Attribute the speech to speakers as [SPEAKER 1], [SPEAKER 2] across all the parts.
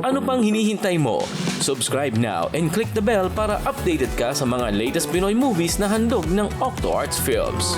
[SPEAKER 1] Ano pang hinihintay mo? Subscribe now and click the bell para updated ka sa mga latest Pinoy movies na handog ng Octo Arts Films.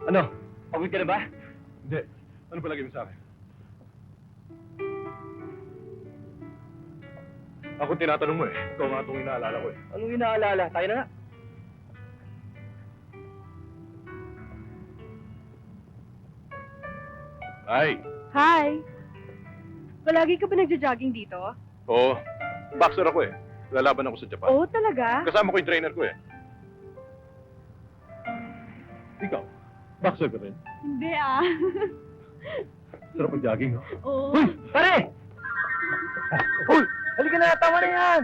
[SPEAKER 2] Ano? Pagod ka na ba?
[SPEAKER 3] Hindi. Ano palagi mo sa akin? Ako tinatanong mo eh. Ikaw nga itong inaalala ko eh.
[SPEAKER 2] Anong inaalala? Tayo na nga.
[SPEAKER 3] Ay!
[SPEAKER 4] Hi! Palagi ka ba nagja-jogging dito?
[SPEAKER 3] Oo. Boxer ako eh. Lalaban ako sa Japan.
[SPEAKER 4] Oo, talaga?
[SPEAKER 3] Kasama ko yung trainer ko eh. Ikaw, boxer ka rin.
[SPEAKER 4] Hindi ah.
[SPEAKER 3] Sarap mag-jogging, no?
[SPEAKER 4] Oo.
[SPEAKER 2] Hoy! Pare! Hoy! Halika na! Tama na yan!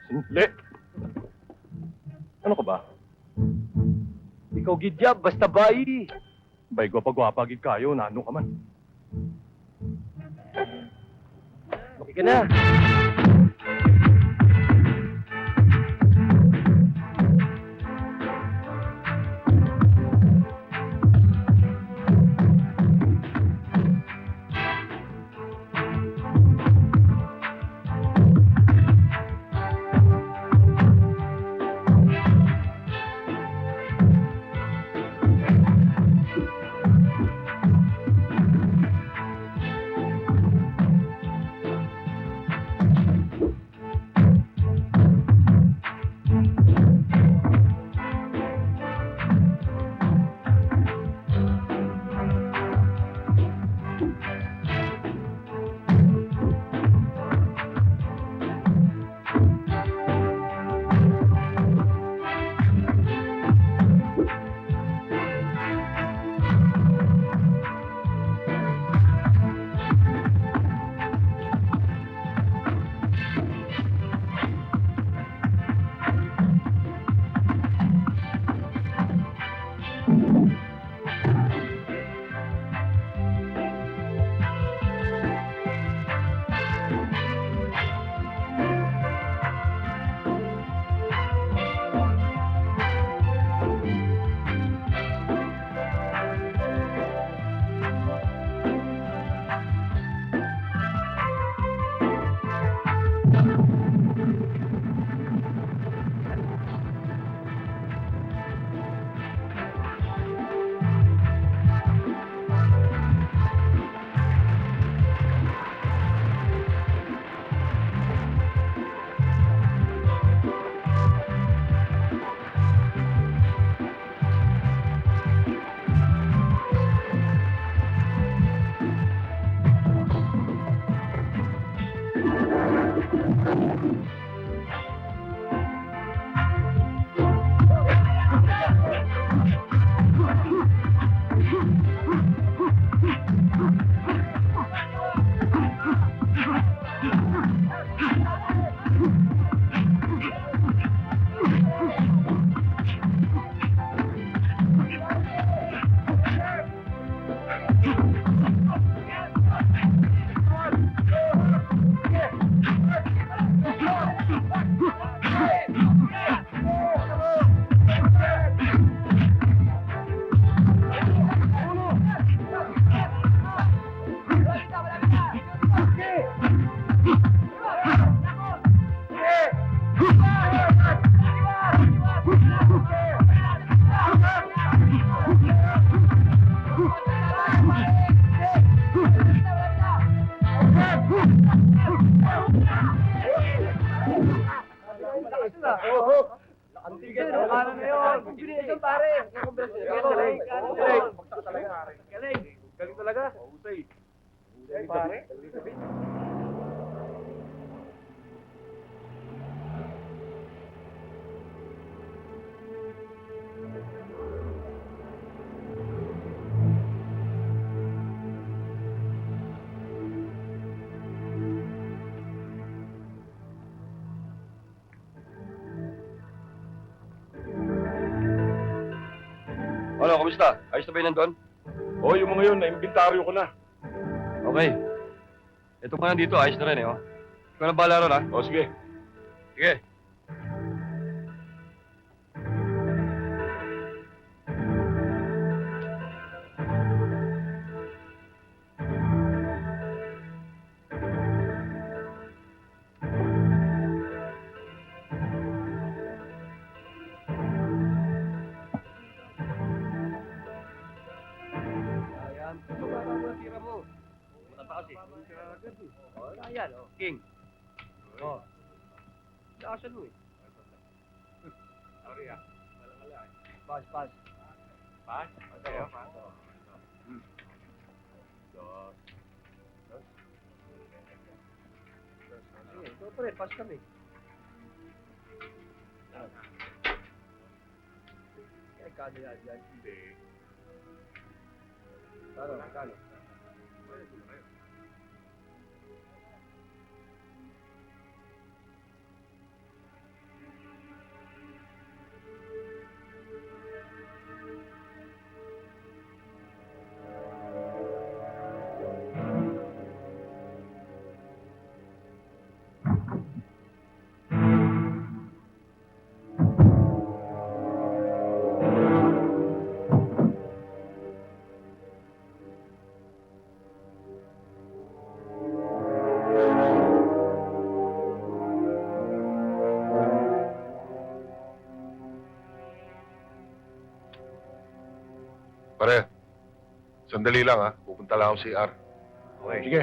[SPEAKER 3] Sandali! Ano ka ba?
[SPEAKER 2] Ikaw gidyab, basta bayi.
[SPEAKER 3] Bay gwapa-gwapa gid kayo, nano ka man.
[SPEAKER 2] Halika na. Galing talaga. Husay. Husay, pare.
[SPEAKER 5] Ano, kamusta? Ayos na ba yun nandun?
[SPEAKER 3] Oo, yung mga yun, na-imbitaryo ko na.
[SPEAKER 5] Okay. Ito pa nandito, ayos na rin eh, oh. Ikaw na bahala ron, ha?
[SPEAKER 3] O, sige.
[SPEAKER 5] Sige. Ayan, pagkakala mo ang tira mo. Matata kasi. Ayan, oh. King. Oh. Lakasan mo eh. Sorry ah. Wala eh. Pass, pass. Pass? Okay, pass. Dos. Sige, ito pa rin. Pass kami. Kaya kano yan dyan? Hindi. Kano?
[SPEAKER 3] Pare, sandali lang ha. Pupunta lang ako CR.
[SPEAKER 5] Okay.
[SPEAKER 3] Sige.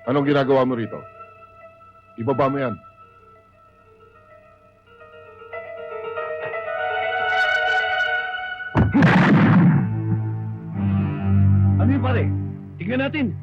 [SPEAKER 3] Anong ginagawa mo rito? Ibaba mo yan.
[SPEAKER 2] Ano yun, pare? Tingnan natin.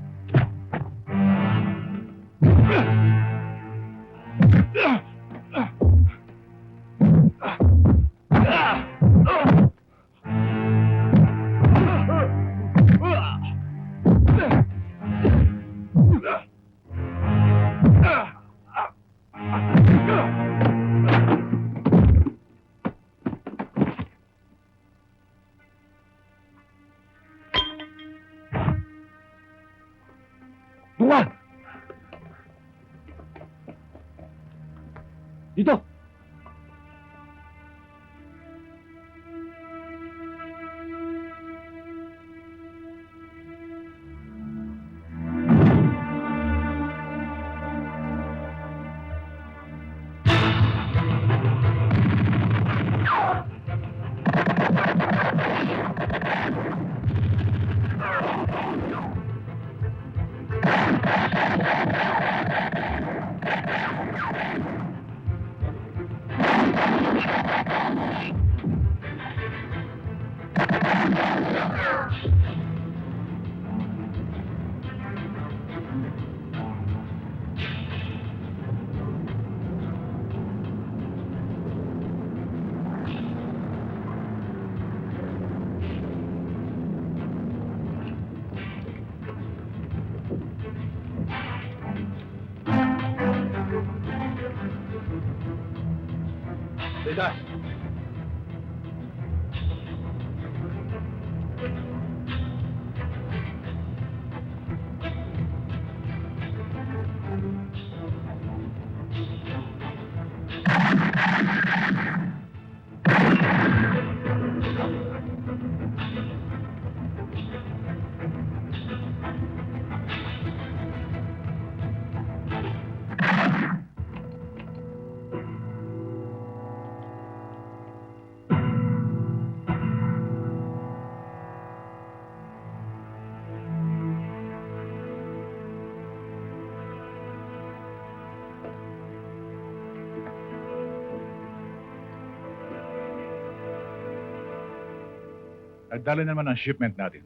[SPEAKER 2] Tunga! Dito!
[SPEAKER 3] Daydas!
[SPEAKER 6] Nagdala naman ang shipment natin.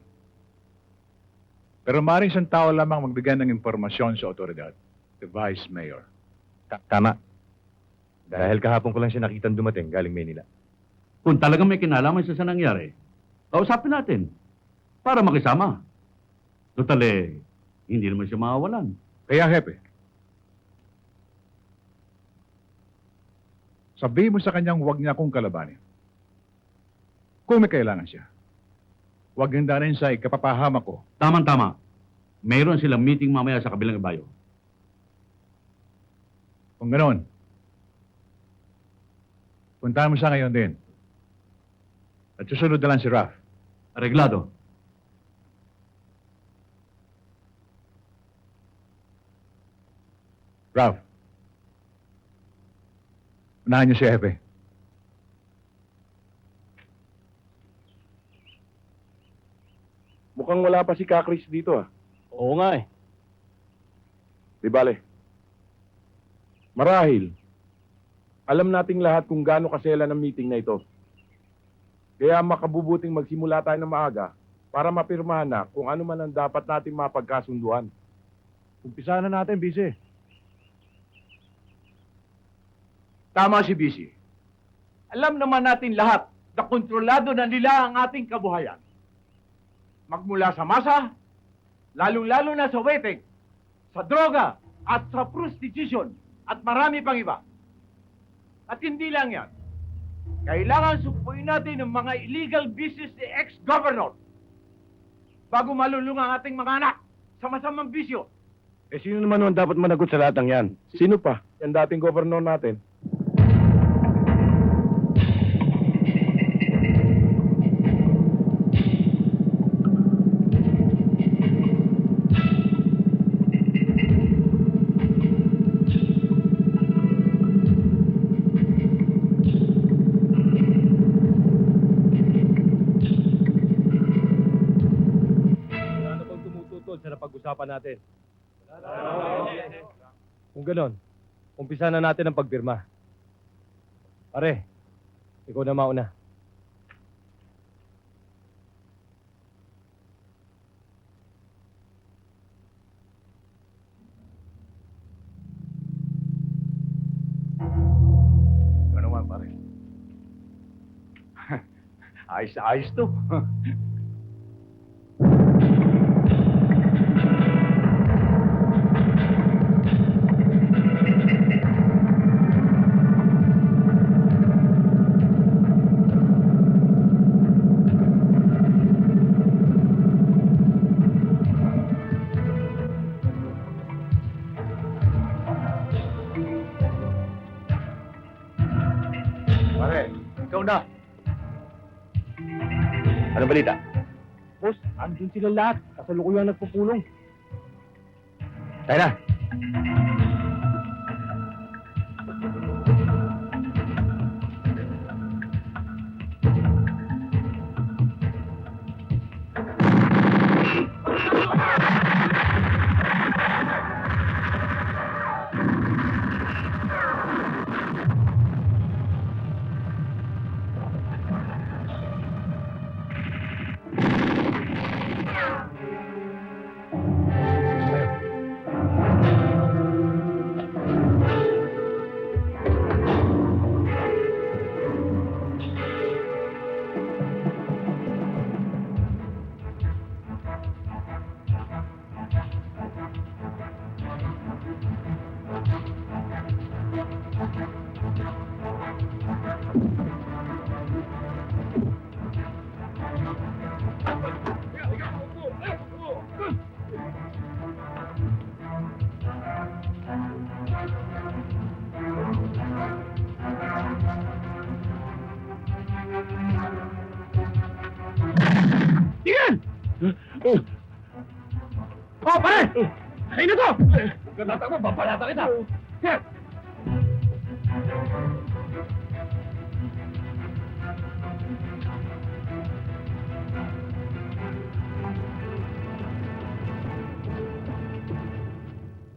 [SPEAKER 6] Pero maaaring isang tao lamang magbigay ng impormasyon sa otoridad, the Vice Mayor.
[SPEAKER 2] Tama. Dahil kahapon ko lang siya nakitang dumating galing Manila.
[SPEAKER 7] Kung talagang may kinalaman siya sa nangyari, kausapin natin para makisama. Total hindi naman siya mawawalan.
[SPEAKER 6] Kaya, Hepe, sabihin mo sa kanyang huwag niya akong kalabanin. Kung may kailangan siya, huwag hindanin sa ikapapahama ko.
[SPEAKER 7] Tama-tama. Mayroon silang meeting mamaya sa kabilang bayo.
[SPEAKER 6] Kung ganoon, puntahan mo siya ngayon din. At susunod na lang si Ralph.
[SPEAKER 7] Areglado.
[SPEAKER 6] Ralph, unahan niyo si Hepe.
[SPEAKER 3] Mukhang wala pa si Kakris dito ah.
[SPEAKER 5] Oo nga eh.
[SPEAKER 3] Di bale. Marahil, alam nating lahat kung gaano kasela ng meeting na ito. Kaya makabubuting magsimula tayo ng maaga para mapirmahan na kung ano man ang dapat nating mapagkasunduan.
[SPEAKER 6] Umpisa na natin, Bisi.
[SPEAKER 8] Tama si Bisi. Alam naman natin lahat na kontrolado na nila ang ating kabuhayan. Magmula sa masa, lalong-lalo na sa weteng, sa droga, at sa prostitution, at marami pang iba. At hindi lang yan. Kailangan supuin natin ang mga illegal business ni ex-governor bago malulung ang ating mga anak sa masamang bisyo.
[SPEAKER 3] Eh sino naman ang dapat managot sa lahat ng yan? Sino pa? Yan dating gobernador natin.
[SPEAKER 5] Sa napag-usapan natin. Kung ganon, umpisa na natin ang pagpirma. Pare, ikaw na mauna.
[SPEAKER 6] Ano naman, pare?
[SPEAKER 8] Ayos na ayos to.
[SPEAKER 2] Anong balita?
[SPEAKER 3] Boss, andun sila lahat. Kasalukuyang nagpupulong.
[SPEAKER 2] Tayo na.
[SPEAKER 3] Oh, pare! Kayo na to! Ganata mo, babalata kita! Sir!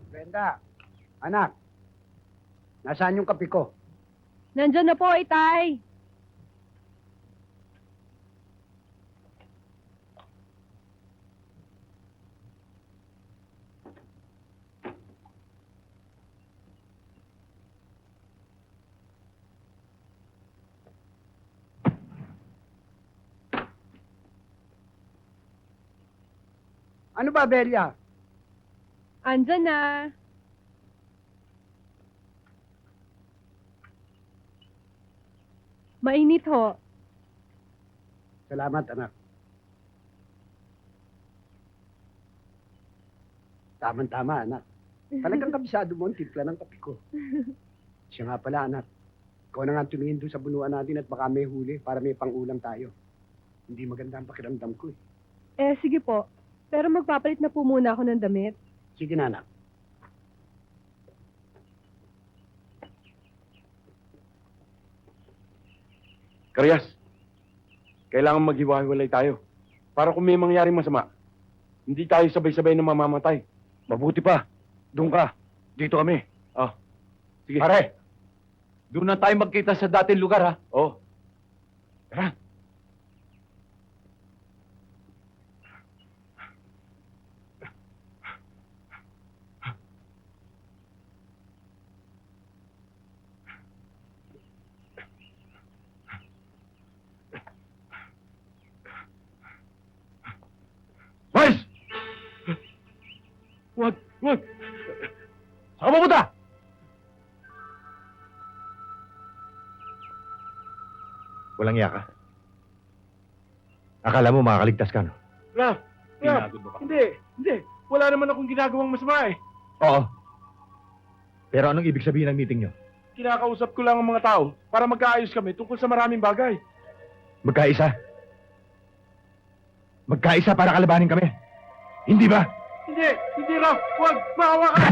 [SPEAKER 5] Brenda, anak, nasaan yung kape ko?
[SPEAKER 4] Nandyan na po, Itay.
[SPEAKER 5] Ano ba, Belia?
[SPEAKER 4] Andyan na. Mainit ho.
[SPEAKER 5] Salamat, anak. Tama, anak. Talagang kabisado mo ang timpla ng kape ko. Siya nga pala, anak. Ikaw na nga tumingin doon sa bunuan natin at baka may huli para may pang-ulam tayo. Hindi maganda ang pakiramdam ko eh.
[SPEAKER 4] Sige po. Pero magpapalit na po muna ako ng damit.
[SPEAKER 5] Sige na, anak.
[SPEAKER 3] Karyas, kailangan maghiwa-hiwalay tayo. Para kung may mangyaring masama, hindi tayo sabay-sabay na mamamatay.
[SPEAKER 2] Mabuti pa. Doon ka. Dito kami.
[SPEAKER 3] Sige.
[SPEAKER 8] Pare, doon na tayo magkita sa dating lugar, ha?
[SPEAKER 3] Oh. Tara.
[SPEAKER 2] Boys!
[SPEAKER 3] Wag!
[SPEAKER 2] Saan ka pupunta? Walang iya ka. Akala mo makakaligtas ka, no?
[SPEAKER 3] Ralph! Hindi. Wala naman akong ginagawang masama eh.
[SPEAKER 2] Oo. Pero anong ibig sabihin ng meeting nyo?
[SPEAKER 3] Kinakausap ko lang ang mga tao para magkaayos kami tungkol sa maraming bagay.
[SPEAKER 2] Magkaisa? Magkaisa para kalabanin kami? Hindi ba?
[SPEAKER 3] Hindi Ralph! Wag! Maawa ka!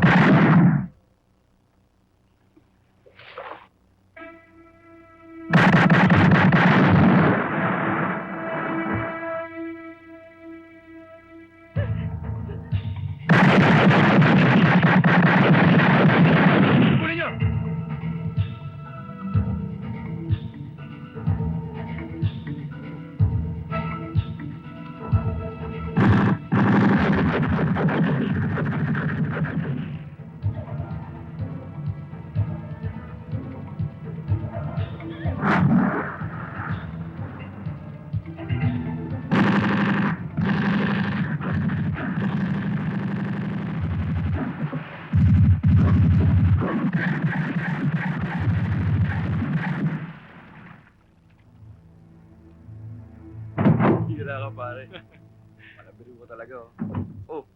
[SPEAKER 5] Hira ka, pare. Malabiro mo talaga, oh.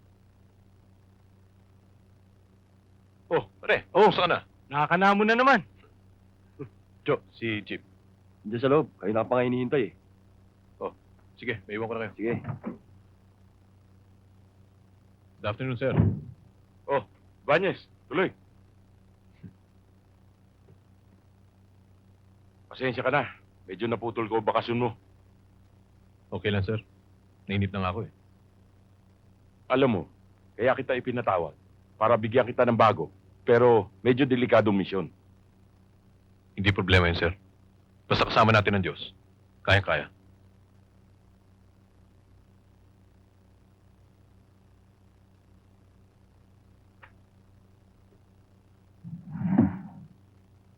[SPEAKER 2] Oh, pare. Oh, saan na?
[SPEAKER 3] Nakakanamo na naman.
[SPEAKER 2] Jo, si Jeep.
[SPEAKER 5] Diyan sa loob. Kayo na pa nga hinihintay, eh.
[SPEAKER 9] Sige, may iwan ko na kayo.
[SPEAKER 3] Sige.
[SPEAKER 9] Good afternoon, sir.
[SPEAKER 3] Oh, Banyes, tuloy. Pasensya ka na. Medyo naputol ko ang bakasyon mo.
[SPEAKER 9] Okay lang, sir. Nainip na nga ako eh.
[SPEAKER 3] Alam mo, kaya kita ipinatawag para bigyan kita ng bago. Pero medyo delikadong misyon.
[SPEAKER 9] Hindi problema yun, sir. Basta kasama natin ang Diyos. Kaya-kaya.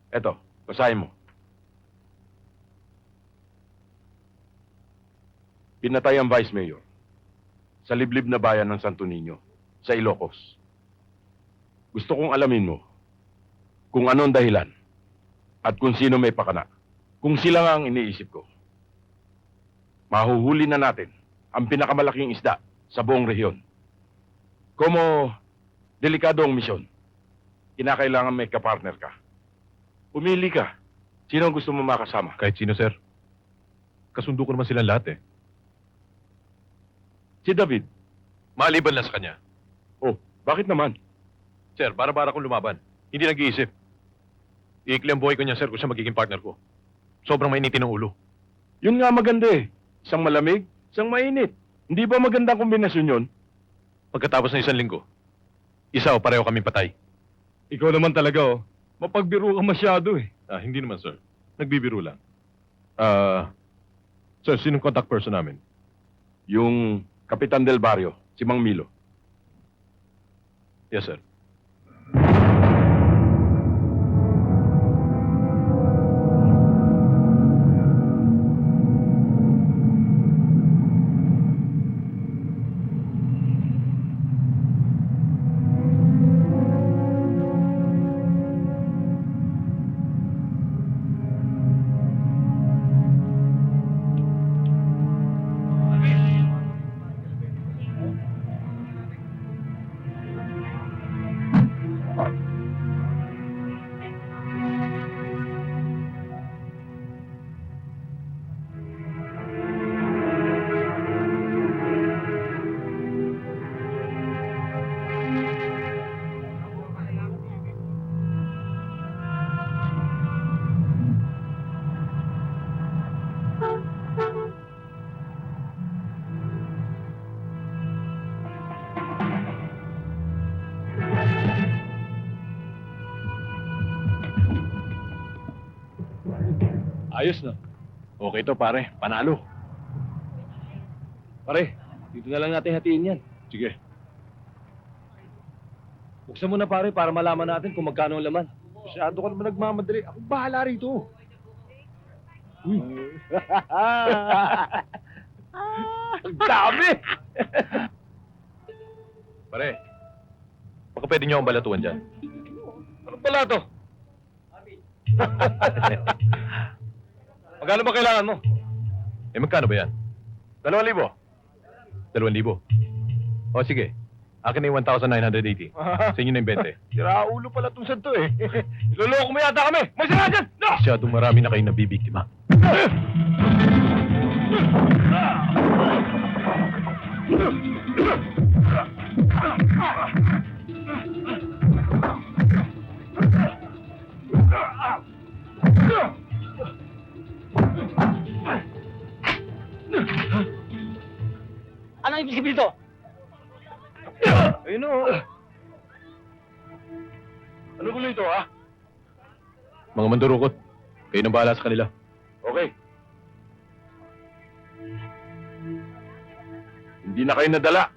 [SPEAKER 3] Eto, basahin mo. Pinatay ang Vice Mayor sa liblib na bayan ng Santo Niño, sa Ilocos. Gusto kong alamin mo kung anong dahilan at kung sino may pakana. Kung sila nga ang iniisip ko, mahuhuli na natin ang pinakamalaking isda sa buong rehiyon. Como delikado ang misyon, kinakailangan may kapartner ka. Pumili ka. Sino ang gusto mo makasama?
[SPEAKER 9] Kahit sino, sir. Kasundo ko naman silang lahat eh.
[SPEAKER 3] Si David.
[SPEAKER 9] Maliban lang sa kanya.
[SPEAKER 3] Oh, bakit naman?
[SPEAKER 9] Sir, bara-bara kong lumaban. Hindi nag-iisip. Iikli ang buhay ko niya, sir, kung siya magiging partner ko. Sobrang mainitin ng ulo.
[SPEAKER 3] Yun nga maganda eh. Isang malamig, isang mainit. Hindi ba magandang kombinasyon yun?
[SPEAKER 9] Pagkatapos ng 1 linggo, isa o pareho kaming patay.
[SPEAKER 2] Ikaw naman talaga, oh. Mapagbiro ka masyado eh.
[SPEAKER 9] Hindi naman, sir. Nagbibiro lang. Sir, sinong contact person namin?
[SPEAKER 3] Yung Kapitan Del Barrio, si Mang Milo.
[SPEAKER 9] Yes, sir.
[SPEAKER 2] Ayos na.
[SPEAKER 9] Okay to, pare. Panalo.
[SPEAKER 2] Pare, dito na lang natin hatiin yan.
[SPEAKER 9] Sige.
[SPEAKER 2] Buksan mo na pare para malaman natin kung magkano ang laman. Masyado ka naman nagmamadali. Ako bahala rito. Uy.
[SPEAKER 3] Ang dami!
[SPEAKER 9] Pare, baka pwede niyo akong balatuan dyan.
[SPEAKER 2] Ano pala to? Magkano ba kailangan mo?
[SPEAKER 9] Eh, magkano ba yan?
[SPEAKER 3] 2,000.
[SPEAKER 9] 2,000. O, sige. Akin na yung 1,980. Sa inyo na yung 20.
[SPEAKER 3] Sira ulo pala itong santo eh. Iloloko mo yata kami! May sira dyan! No!
[SPEAKER 9] Masyadong marami na kayong nabibiktima.
[SPEAKER 2] Anong ibig sabihin to?
[SPEAKER 3] Ayun o. Ano gulo ito ha?
[SPEAKER 9] Mga mandurukot, kayo nang bahala sa kanila.
[SPEAKER 3] Okay. Hindi na kayo nadala.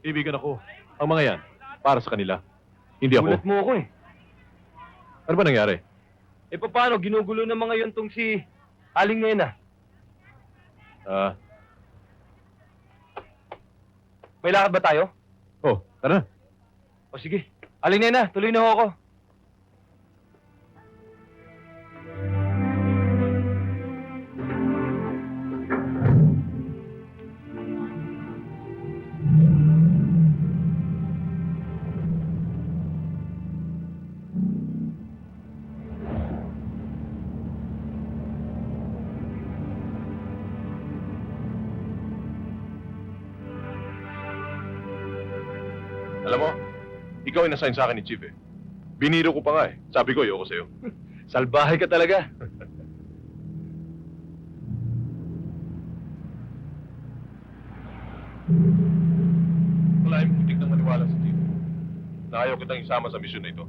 [SPEAKER 9] Ibigan ako. Ang mga yan, para sa kanila. Hindi ako.
[SPEAKER 2] Gulat mo ako eh.
[SPEAKER 9] Ano ba nangyari?
[SPEAKER 2] Eh paano, ginugulo ng mga yun tong si Aling Nena. May lakad ba tayo?
[SPEAKER 9] Oh, tara na.
[SPEAKER 2] O sige, Aling Nena, tuloy na ho ako.
[SPEAKER 9] Alam mo, ikaw ay nasign sa akin ni Chief eh. Biniro ko pa nga eh. Sabi ko, ayoko sa'yo.
[SPEAKER 2] Salbahe ka talaga.
[SPEAKER 9] Wala yung putik ng maniwala sa Chief. Na ayaw kitang isama sa misyon na ito.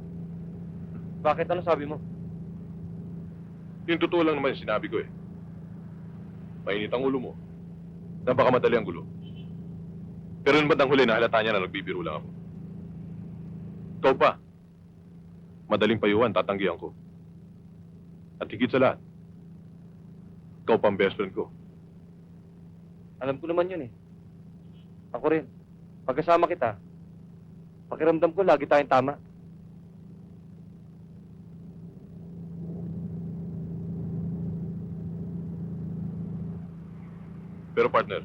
[SPEAKER 2] Bakit? Ano sabi mo?
[SPEAKER 9] Yung totoo lang naman yung sinabi ko eh. Mainit ang ulo mo. Na baka madali ang gulo. Pero yung bandang huli, nahalata niya na nagbibiro lang ako. Ikaw pa. Madaling payuhan, tatanggihan ko. At higit sa lahat, ikaw pa ang best friend ko.
[SPEAKER 2] Alam ko naman yun eh. Ako rin. Pagkasama kita, pakiramdam ko lagi tayong tama.
[SPEAKER 9] Pero partner,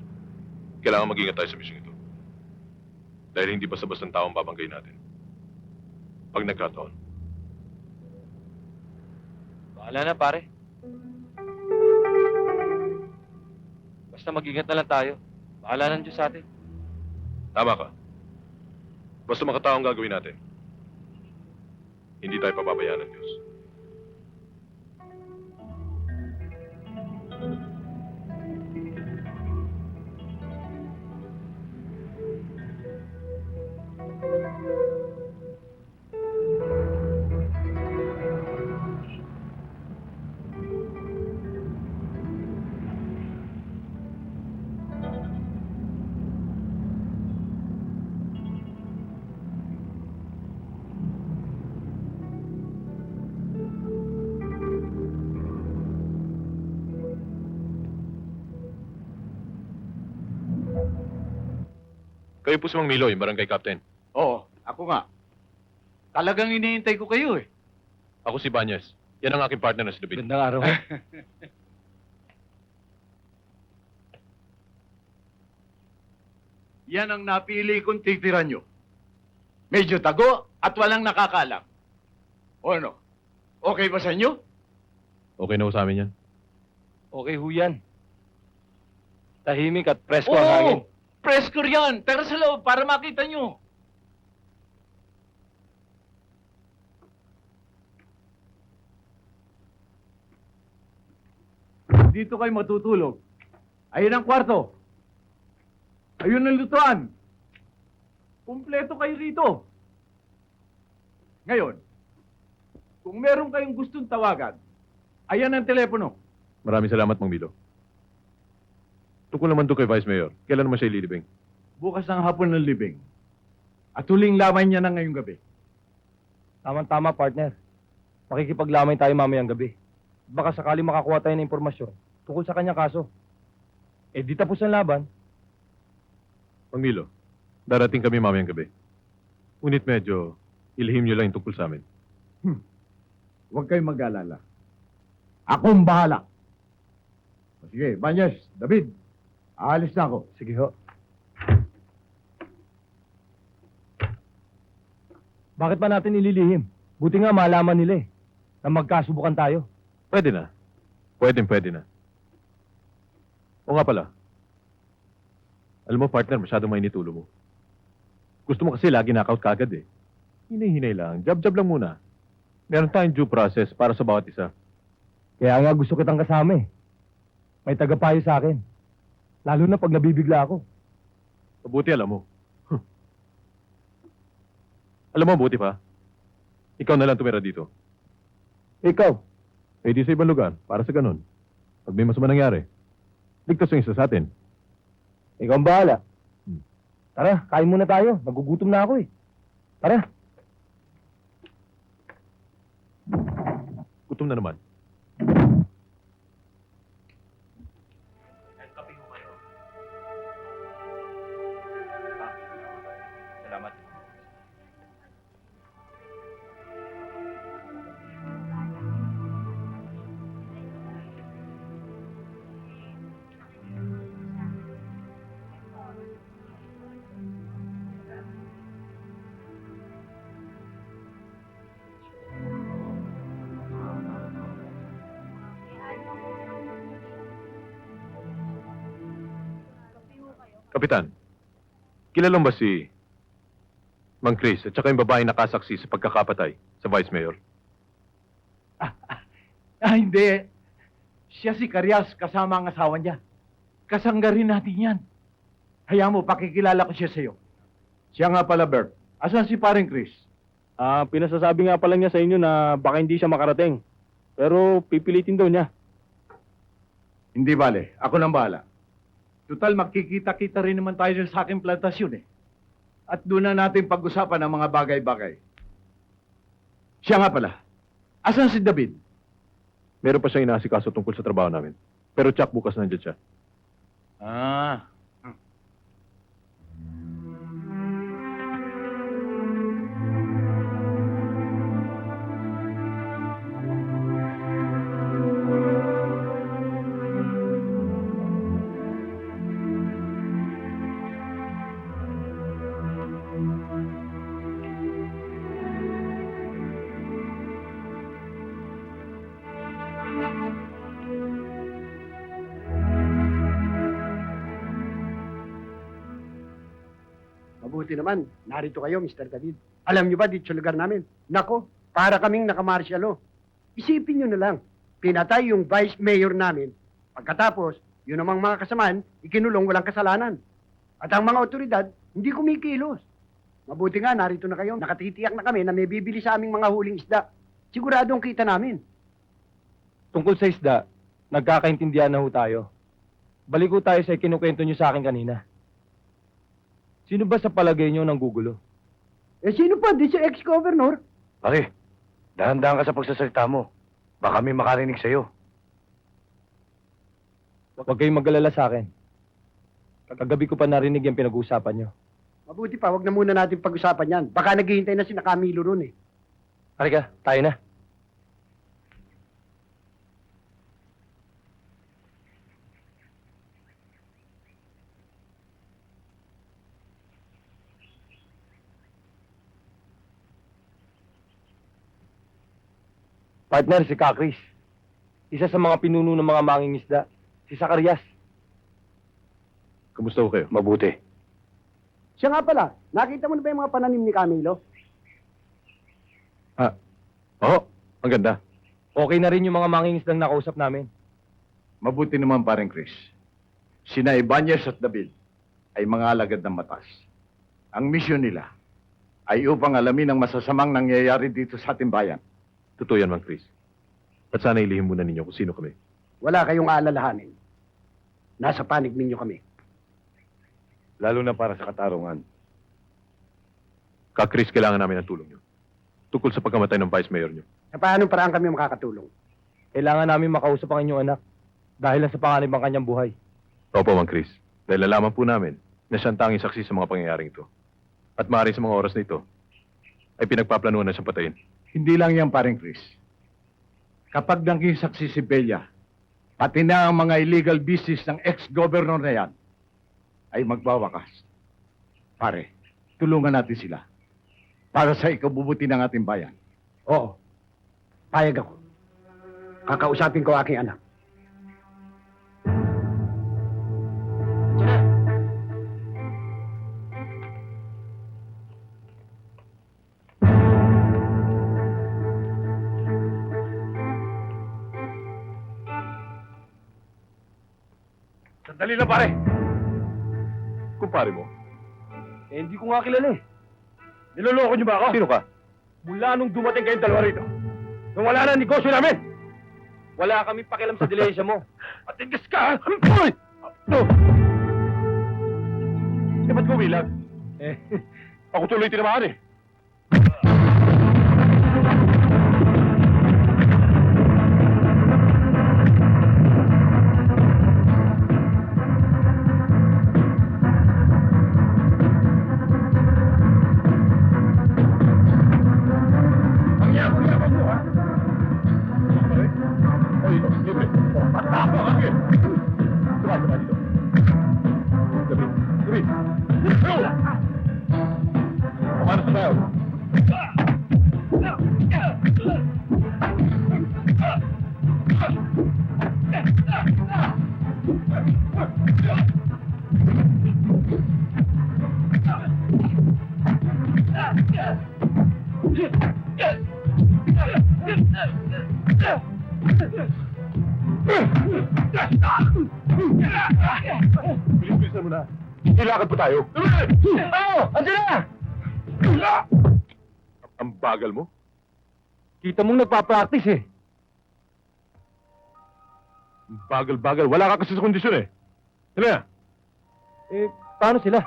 [SPEAKER 9] kailangan mag-ingat tayo sa mission ito. Dahil hindi basta-basta taong babanggayin natin. Pag nagkataon.
[SPEAKER 2] Bahala na pare. Basta mag-ingat na lang tayo. Bahala ng Diyos sa atin.
[SPEAKER 9] Tama ka. Basta makatao ang gagawin natin. Hindi tayo pababayaan ng Diyos. Kayo po si Mang Milo, yung barangay captain.
[SPEAKER 8] Oo, ako nga. Talagang hinihintay ko kayo eh.
[SPEAKER 9] Ako si Banyes. Yan ang aking partner na si David.
[SPEAKER 2] Gandang araw.
[SPEAKER 8] Yan ang napili kong titira nyo. Medyo tago at walang nakakalam. O ano? Okay ba sa inyo?
[SPEAKER 9] Okay na ho sa amin yan.
[SPEAKER 2] Okay ho yan. Tahimik at presko ang hangin.
[SPEAKER 8] Presko yan! Tara sa loob para makita nyo. Dito kayo matutulog. Ayun ang kwarto. Ayun ang lutuan. Kumpleto kayo rito. Ngayon, kung meron kayong gustong tawagan, ayan ang telepono.
[SPEAKER 9] Maraming salamat, Mang Milo. Tungkol naman doon kay Vice Mayor, kailan naman siya ililibing?
[SPEAKER 8] Bukas ng hapon ng libing. At huling lamay niya na ngayong gabi.
[SPEAKER 2] Tama-tama, partner. Makikipaglamay tayo mamayang gabi. Baka sakali makakuha tayo ng impormasyon tungkol sa kanyang kaso. Eh, di tapos ang laban.
[SPEAKER 9] Mang Milo, darating kami mamayang gabi. Ngunit medyo ilihim niyo lang yung tungkol sa amin.
[SPEAKER 6] Huwag kayong mag-alala. Akong bahala. O sige, Banyes, David, aalis na ako.
[SPEAKER 2] Sige ho. Bakit pa natin ililihim? Buti nga malaman nila na magkasubukan tayo.
[SPEAKER 9] Pwede na. Pwede na. O nga pala. Alam mo, partner, masyadong mainit ulo mo. Gusto mo kasi lagi knockout kagad eh. Hinay-hinay lang. Jab-jab lang muna. Meron tayong due process para sa bawat isa.
[SPEAKER 2] Kaya nga gusto kitang kasama May tagapayo sa akin. Lalo na pag nabibigla ako.
[SPEAKER 9] Mabuti alam mo. Alam mo, buti pa. Ikaw na lang tumira dito.
[SPEAKER 2] Ikaw,
[SPEAKER 9] Eh di sa ibang lugar, para sa ganun. Pag may masama nangyari, ligtas yung isa sa atin.
[SPEAKER 2] ikaw ang bahala.
[SPEAKER 9] Hmm.
[SPEAKER 2] Tara, kain muna tayo. Nagugutom na ako Tara.
[SPEAKER 9] Gutom na naman.
[SPEAKER 2] Salamat.
[SPEAKER 9] Kapitan, kilala mo ba si Mang Chris at saka yung babaeng nakasaksi sa pagkakapatay sa Vice Mayor?
[SPEAKER 8] Hindi. Siya si Carias kasama ang asawa niya. Kasangga rin natin yan. Hayaan mo, pakikilala ko siya sa'yo. Siya nga pala, Bert. Asan si paring Chris?
[SPEAKER 2] Pinasasabi nga pala niya sa inyo na baka hindi siya makarating. Pero pipilitin daw niya.
[SPEAKER 8] Hindi bale. Ako nang bahala. Total, magkikita-kita rin naman tayo sa aking plantasyon At doon na natin pag-usapan ang mga bagay-bagay. Siya nga pala. Asan si David?
[SPEAKER 9] Meron pa siyang inaasikaso tungkol sa trabaho namin. Pero tsak bukas nandiyan siya.
[SPEAKER 8] Ah.
[SPEAKER 5] Mabuti naman, narito kayo, Mr. David. Alam niyo ba dito sa lugar namin? Nako, para kaming nakamarsyalo. Isipin niyo na lang, pinatay yung vice mayor namin. Pagkatapos, yun namang mga kasamaan, ikinulong walang kasalanan. At ang mga otoridad, hindi kumikilos. Mabuti nga, narito na kayo. Nakatitiyak na kami na may bibili sa aming mga huling isda. Siguradong kita namin.
[SPEAKER 2] Tungkol sa isda, nagkakaintindihan na ho tayo. Balik ho tayo sa ikinukwento niyo sa akin kanina. Sino ba sa palagay niyo nang gugulo?
[SPEAKER 5] Sino pa? Di si ex-governor?
[SPEAKER 2] Pare, dahan-dahan ka sa pagsasalita mo. Baka may makarinig sa'yo. Huwag kayong mag-alala sa akin. Kagabi ko pa narinig yung pinag-uusapan niyo.
[SPEAKER 5] Mabuti pa, wag na muna natin pag-usapan yan. Baka naghihintay na si Camilo ron
[SPEAKER 2] Halika, tayo na. Partner, si Kakris. Isa sa mga pinuno ng mga mangingisda. Si Zacarias.
[SPEAKER 9] Kamusta ho kayo?
[SPEAKER 2] Mabuti.
[SPEAKER 5] Siya nga pala, nakita mo na ba yung mga pananim ni Camilo?
[SPEAKER 9] Oo, ang ganda.
[SPEAKER 2] Okay na rin yung mga mangingisdang nakausap namin.
[SPEAKER 8] Mabuti naman paring Chris. Sina Ibanez at David ay mga alagad ng batas. Ang misyon nila ay upang alamin ang masasamang nangyayari dito sa ating bayan.
[SPEAKER 9] Totoo yan, Mang Chris. At sana ilihim muna ninyo kung sino kami.
[SPEAKER 5] Wala kayong aalalahanin. Nasa panig ninyo kami.
[SPEAKER 9] Lalo na para sa katarungan. Ka-Chris, kailangan namin ng tulong nyo. Tungkol sa pagkamatay ng Vice Mayor nyo.
[SPEAKER 5] Sa paanong paraan kami makakatulong?
[SPEAKER 2] Kailangan namin makausap ang inyong anak. Dahil lang sa panganib ang kanyang buhay.
[SPEAKER 9] Opo, Mang Chris. Dahil nalaman po namin na siyang tanging saksi sa mga pangyayaring ito. At maaaring sa mga oras na ito, ay pinagpaplanuhan na siyang patayin.
[SPEAKER 8] Hindi lang yan paring Chris. Kapag naging saksi si Bella, pati na ang mga illegal business ng ex-governor na yan, ay magbawakas. Pare, tulungan natin sila.
[SPEAKER 6] Para sa ikabubuti ng ating bayan.
[SPEAKER 5] Oo. Payag ako. Kakausapin ko aking anak.
[SPEAKER 3] Sandali lang, pare. Kumpare mo?
[SPEAKER 2] Eh, hindi ko nga kilala eh.
[SPEAKER 3] Niloloko niyo ba ako? Sino ka?
[SPEAKER 2] Mula nung dumating kayong dalawa rito, nung wala na ang negosyo namin, wala kami pakialam sa dilensya mo.
[SPEAKER 3] Matigas ka, ha? Uy! No! Eh, ba't kumilag?
[SPEAKER 2] Eh,
[SPEAKER 3] Ako tuloy tinamaan eh. Ang yabang mo, ha? Oy, libre. Patapa ka, eh. Diba dito? Gabi. Gabi. Paano sa tayo? Bilis-bilisan mo na. Ilakad pa tayo.
[SPEAKER 2] oh, andyan na!
[SPEAKER 3] Ang bagal mo?
[SPEAKER 2] Kita mong nagpa-practice eh.
[SPEAKER 3] Ang bagal-bagal. Wala ka kasi sa kondisyon eh. Ano yan?
[SPEAKER 2] Eh, paano sila?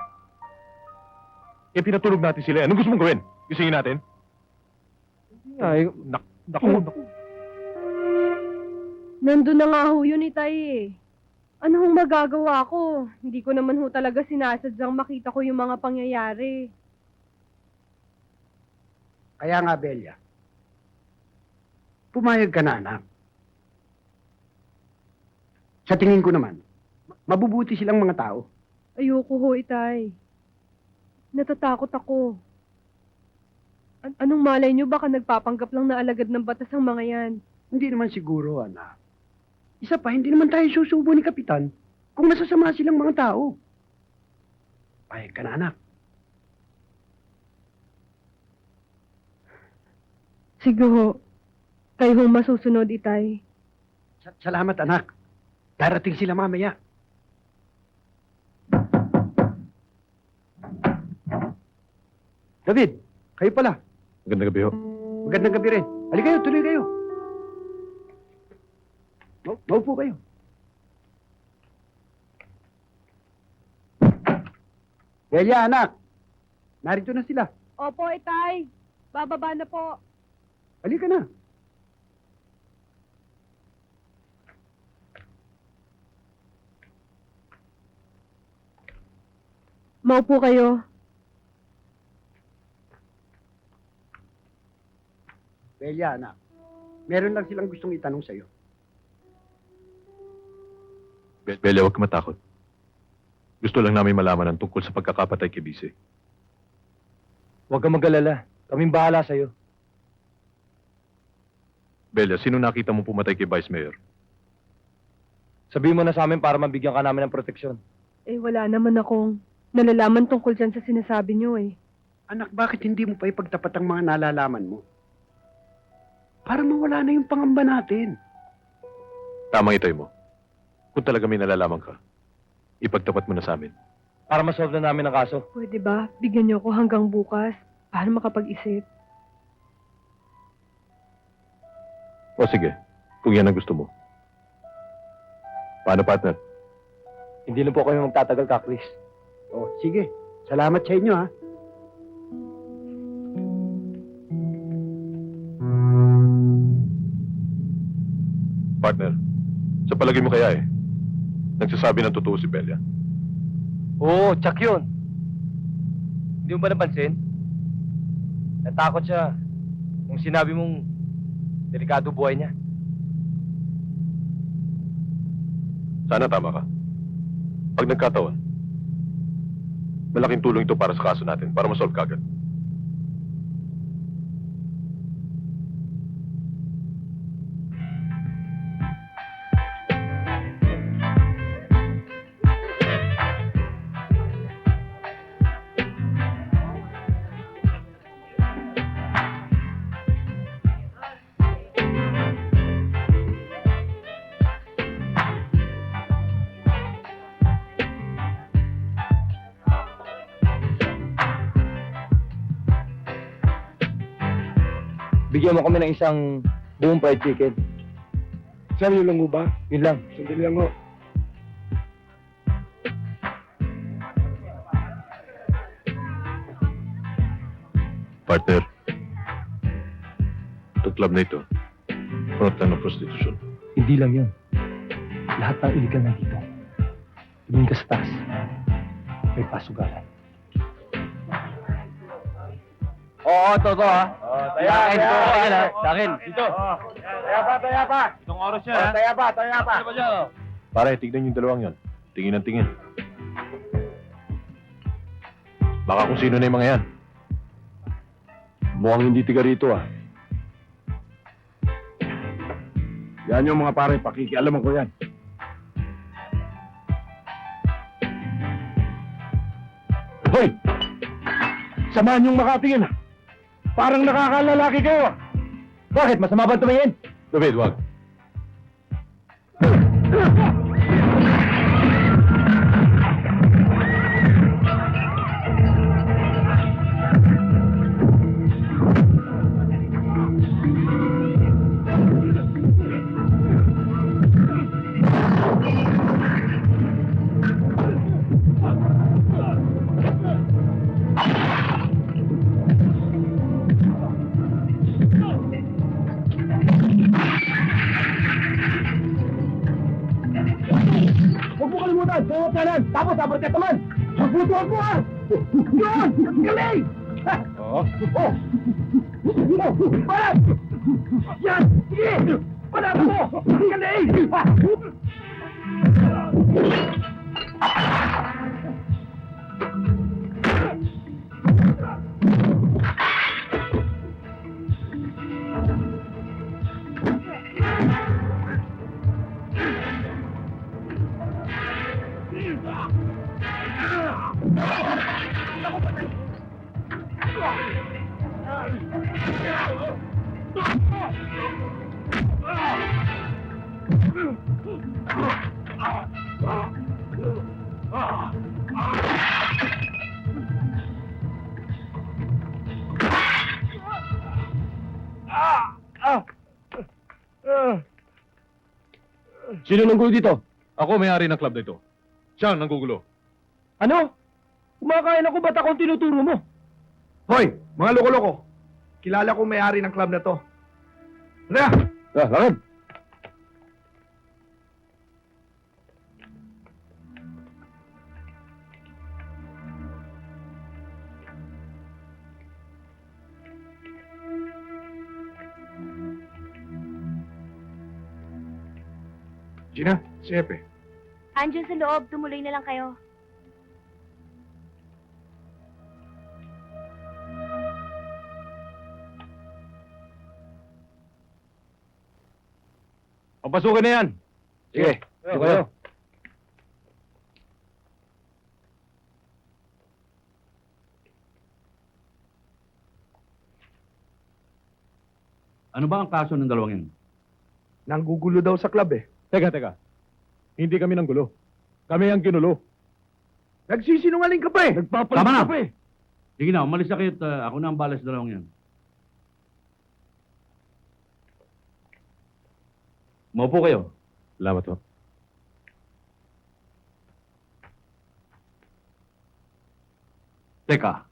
[SPEAKER 3] Eh, pinatulog natin sila. Anong gusto mong gawin? Gisingin natin?
[SPEAKER 2] Ay,
[SPEAKER 3] Naku.
[SPEAKER 4] Nandun na nga ho yun, Itay eh. Ano hong magagawa ko? Hindi ko naman ho talaga sinasadyang makita ko yung mga pangyayari.
[SPEAKER 5] Kaya nga, Belia, pumayag ka na, anak. Sa tingin ko naman, mabubuti silang mga tao.
[SPEAKER 4] Ayoko ho, Itay. Natatakot ako. Anong malay nyo? Baka nagpapanggap lang na alagad ng batas ang mga yan.
[SPEAKER 5] Hindi naman siguro, anak. Isa pa, hindi naman tayo susubo ni Kapitan kung nasasama silang mga tao. Payag ka na, anak.
[SPEAKER 4] Sige ho. Kayo ho masusunod, Itay.
[SPEAKER 5] Salamat, anak. Darating sila mamaya. David, kayo pala.
[SPEAKER 3] Magandang gabi ho.
[SPEAKER 5] Magandang gabi rin. Halika kayo, tuloy kayo. Maupo kayo. Belia, anak. Narito na sila.
[SPEAKER 4] Opo, Itay. Bababa na po.
[SPEAKER 5] Halika na.
[SPEAKER 4] Maupo kayo.
[SPEAKER 5] Belia, anak. Meron lang silang gustong itanong sa'yo.
[SPEAKER 3] Bella, huwag ka matakot. Gusto lang namin malaman ang tungkol sa pagkakapatay kay Bise.
[SPEAKER 2] huwag kang mag-alala. Kaming bahala sa'yo.
[SPEAKER 3] Bella, sino nakita mo pumatay kay Vice Mayor?
[SPEAKER 2] Sabihin mo na sa amin para mabigyan ka namin ng proteksyon.
[SPEAKER 4] Eh, wala naman akong nalalaman tungkol dyan sa sinasabi nyo eh.
[SPEAKER 5] Anak, bakit hindi mo pa ipagtapat ang mga nalalaman mo? Para mawala na yung pangamba natin.
[SPEAKER 3] Tamang itay mo. Kung talaga may nalalaman ka, ipagtapat mo na sa amin.
[SPEAKER 2] Para masolve na namin ang kaso.
[SPEAKER 4] Pwede ba? Bigyan nyo ako hanggang bukas para makapag-isip.
[SPEAKER 3] O sige, kung yan ang gusto mo. Paano, partner?
[SPEAKER 2] Hindi na po kami magtatagal, Kakris.
[SPEAKER 5] Oh, sige. Salamat sa inyo, ha?
[SPEAKER 3] Partner, sa palagay mo kaya nagsasabi ng totoo si Bella?
[SPEAKER 2] Oo, tsak yun. Hindi mo ba napansin? Natakot siya nung sinabi mong delikado buhay niya.
[SPEAKER 3] Sana tama ka. Pag nagkataon, malaking tulong ito para sa kaso natin, para masolve kagad.
[SPEAKER 2] bigyan mo kami ng isang buong fried chicken.
[SPEAKER 5] Sir, yun lang ho ba?
[SPEAKER 2] Yun lang.
[SPEAKER 5] Sandali lang ho.
[SPEAKER 9] Partner, ito club na ito, front lang ng prostitution.
[SPEAKER 2] Hindi lang yun. Lahat ng illegal na dito. Tumingin ka sa taas. May pasugalan. Oo, totoo ha.
[SPEAKER 8] Taya pa.
[SPEAKER 2] Sa akin. Dito.
[SPEAKER 8] Taya pa.
[SPEAKER 2] Itong oras yan ha.
[SPEAKER 8] Taya pa.
[SPEAKER 9] Pare, tignan yung dalawang yon. Tingin ang tingin. Baka kung sino na yung mga yan.
[SPEAKER 3] Mukhang hindi tiga rito ah. Yan yung mga pare, pakikialaman ko yan. Hoy! Samahan yung makatingin ah. Parang nakakalalaki kayo ah.
[SPEAKER 2] Bakit? Masama ba tumingin?
[SPEAKER 9] David, wag.
[SPEAKER 2] Huwag mo kalimutan! Bawat kanan! Tapos dapat ka taman! Magbutuan ko ha! Yun! Galing!
[SPEAKER 3] Oo.
[SPEAKER 2] Oh! Palat! Yan! Sige! Palat mo! Galing!
[SPEAKER 3] Sino nanggulo dito?
[SPEAKER 6] Ako may-ari ng club na ito. Siya ang nanggugulo.
[SPEAKER 2] Ano? Kumakain ako, ba't akong tinuturo mo?
[SPEAKER 5] Hoy, mga loko-loko. Kilala ko may-ari ng club na to. Tara!
[SPEAKER 3] Lakad!
[SPEAKER 5] Gina, si Epe.
[SPEAKER 10] Andiyan sa loob, tumuloy na lang kayo.
[SPEAKER 3] Papasukin na yan. Sige, ito kayo.
[SPEAKER 7] Ano ba ang kaso ng dalawang yan?
[SPEAKER 5] Nanggugulo daw sa club eh.
[SPEAKER 6] Teka. Hindi kami nanggulo. Kami ang ginulo.
[SPEAKER 5] Nagsisinungaling ka pa eh.
[SPEAKER 6] Nagpapalit
[SPEAKER 7] Tama na.
[SPEAKER 6] ka pa eh.
[SPEAKER 7] Sige na, umalis na kayo at ako na ang balas sa dalawang yan. Maupo kayo.
[SPEAKER 9] Salamat ho.
[SPEAKER 7] Teka,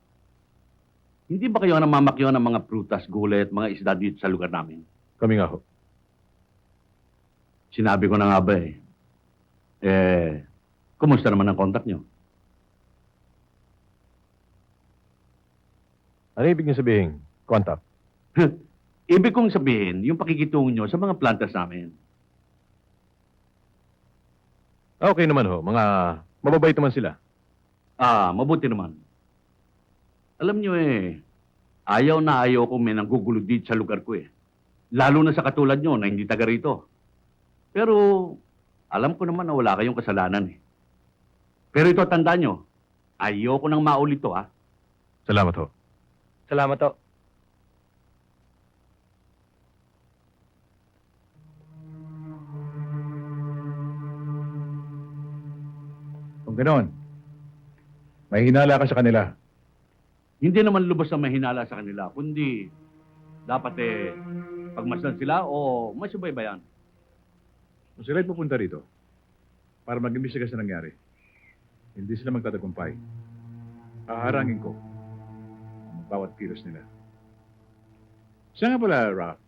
[SPEAKER 7] hindi ba kayo namamakyo ng mga prutas, gulay at mga isda dito sa lugar namin?
[SPEAKER 9] Kami nga ho.
[SPEAKER 7] Sinabi ko na nga ba eh. Kumusta naman ang contact nyo?
[SPEAKER 9] Ano ibig niyo sabihin? Contact?
[SPEAKER 7] Ibig kong sabihin, yung pakikitungo nyo sa mga plantas namin.
[SPEAKER 9] Okay naman ho. Mga mababait naman sila.
[SPEAKER 7] Mabuti naman. Alam nyo ayaw na ayaw ko may nanggugulo dito sa lugar ko eh. Lalo na sa katulad nyo na hindi taga rito. Pero, alam ko naman na wala kayong kasalanan eh. Pero ito, tandaan nyo, ayaw ko nang maulit to ha.
[SPEAKER 9] Salamat ho.
[SPEAKER 2] Salamat to.
[SPEAKER 6] Kung ganoon, may hinala ka sa kanila.
[SPEAKER 7] Hindi naman lubos na mahinala sa kanila, kundi Dapat pagmasdan sila o may subaybayan.
[SPEAKER 6] Kung sila'y pupunta rito, para mag-imbestiga sa nangyari, hindi sila magtatagumpay. Haharangin ko ang bawat kilos nila. Siya nga pala, Ralph.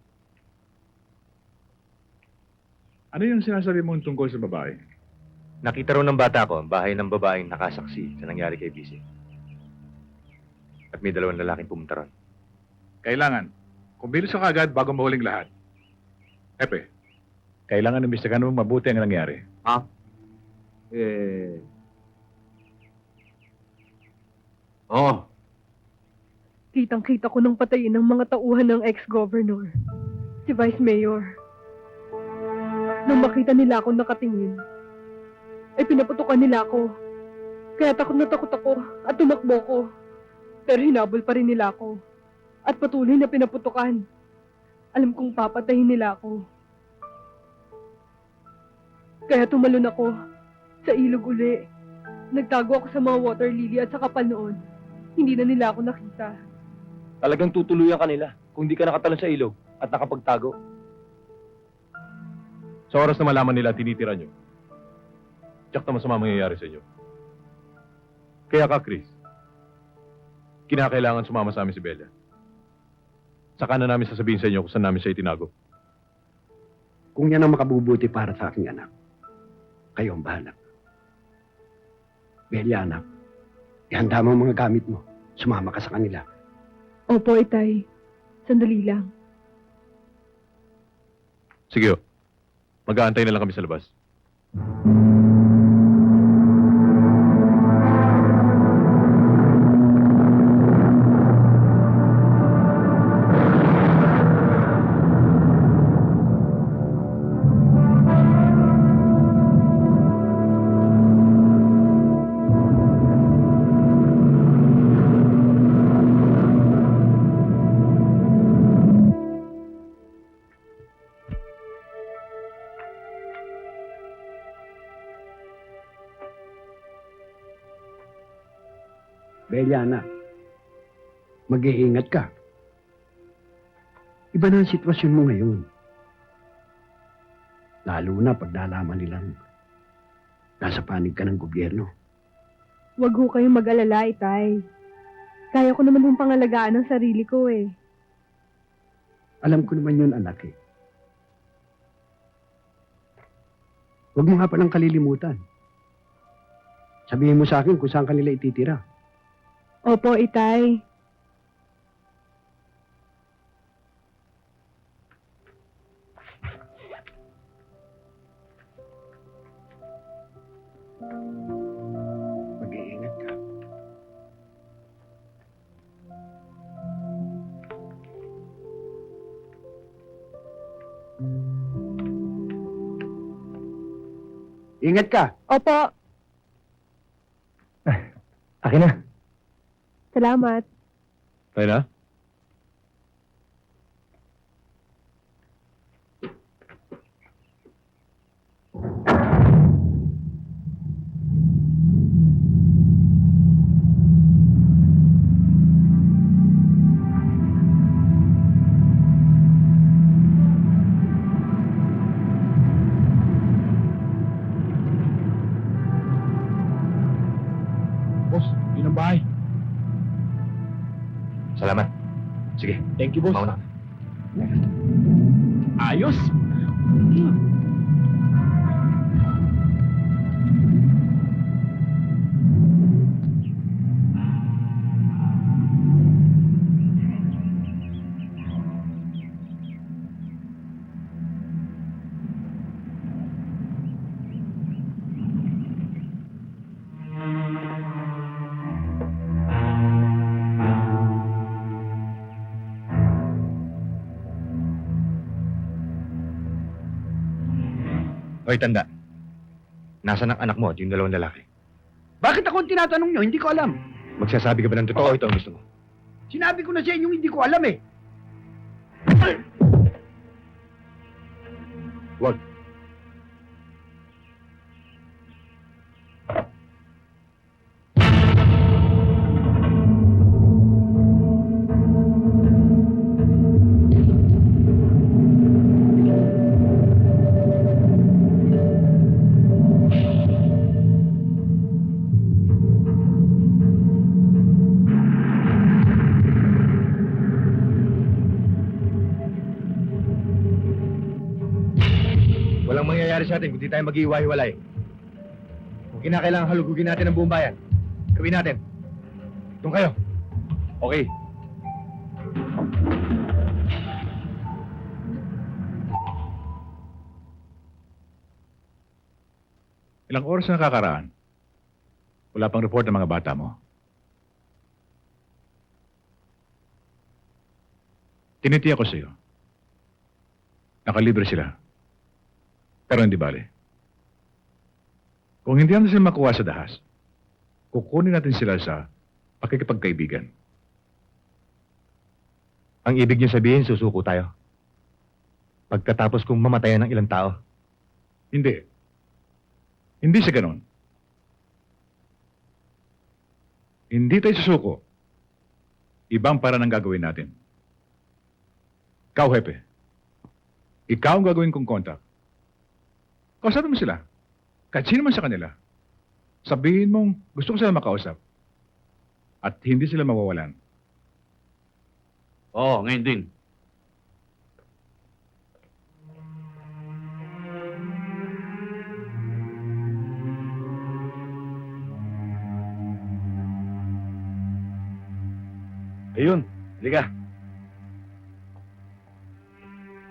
[SPEAKER 6] Ano yung sinasabi mong tungkol sa babae?
[SPEAKER 2] Nakita raw ng bata ko ang bahay ng babaeng nakasaksi sa nangyari kay Bisi. At may 2 lalaking pumunta ron.
[SPEAKER 6] Kailangan, kumilos ka agad bago mahuling lahat. Epe, kailangan imbestigahan mo mabuti ang nangyari.
[SPEAKER 4] Kitang-kita ko nang patayin ng mga tauhan ng ex-governor, si Vice Mayor. Nang makita nila ako nakatingin, ay pinaputukan nila ako. Kaya takot na takot ako at tumakbo ko. Pero hinabol pa rin nila ako at patuloy na pinaputukan. Alam kong papatayin nila ako. Kaya tumalon ako sa ilog uli. Nagtago ako sa mga water lily at sa kapal noon. Hindi na nila ako nakita.
[SPEAKER 2] Talagang tutuluyan ka nila kung di ka nakatalon sa ilog at nakapagtago.
[SPEAKER 9] Sa oras na malaman nila tinitira nyo, tiyak na masama mangyayari sa inyo. Kaya ka, Chris, kinakailangan sumama sa amin si Bella. Saka na namin sasabihin sa inyo kung saan namin siya itinago.
[SPEAKER 5] Kung yan ang makabubuti para sa aking anak, kayo ang bahala. Belia, anak, ihanda mo ang mga gamit mo. Sumama ka sa kanila.
[SPEAKER 4] Opo, Itay. Sandali lang.
[SPEAKER 9] Sige, mag-aantay na lang kami sa labas.
[SPEAKER 5] Belia, anak, mag-iingat ka. Iba na ang sitwasyon mo ngayon. Lalo na pag nalaman nilang nasa panig ka ng gobyerno.
[SPEAKER 4] Huwag ho kayong mag-alala, Itay. Kaya ko naman hong pangalagaan ang sarili ko eh.
[SPEAKER 5] Alam ko naman yun, anak eh. Huwag mo nga palang kalilimutan. Sabihin mo sa akin kung saan kanila ititira.
[SPEAKER 4] Opo, Itay.
[SPEAKER 5] Mag-iingat ka. Ingat ka.
[SPEAKER 4] Opo.
[SPEAKER 2] Akin na.
[SPEAKER 4] Salamat.
[SPEAKER 9] Tayo na?
[SPEAKER 6] Boss, yun ang bahay.
[SPEAKER 2] Salamat. Sige.
[SPEAKER 6] Thank you, boss.
[SPEAKER 2] Mauna.
[SPEAKER 6] Ayos!
[SPEAKER 2] Hoy, tanda. Nasaan ang anak mo at yung 2 lalaki?
[SPEAKER 5] Bakit ako ang tinatanong nyo? Hindi ko alam.
[SPEAKER 2] Magsasabi ka ba ng totoo ito ang gusto mo?
[SPEAKER 5] Sinabi ko na sa inyo hindi ko alam eh.
[SPEAKER 9] Wag.
[SPEAKER 2] mangyayari sa atin kung di tayo mag-iiwa-hiwalay. Kung kinakailangan halugugin natin ang buong bayan, gawin natin. Doon kayo.
[SPEAKER 3] Okay.
[SPEAKER 6] Ilang oras na nakakaraan? Wala pang report ng mga bata mo. Tinitiya ko sa'yo. Nakalibre sila. Pero hindi bale. Kung hindi natin sila makuha sa dahas, kukunin natin sila sa pakikipagkaibigan.
[SPEAKER 2] Ang ibig niyo sabihin, susuko tayo. Pagkatapos kong mamatayan ng ilang tao.
[SPEAKER 6] Hindi. Hindi sa ganon. Hindi tayo susuko. Ibang para ng gagawin natin. Ikaw, Hepe. Ikaw ang gagawin kong contact. Kausapin mo sila. Kahit sino man sa kanila. Sabihin mong gusto ko sila makausap. At hindi sila mawawalan.
[SPEAKER 7] Oo, ngayon din.
[SPEAKER 2] Ayun, halika.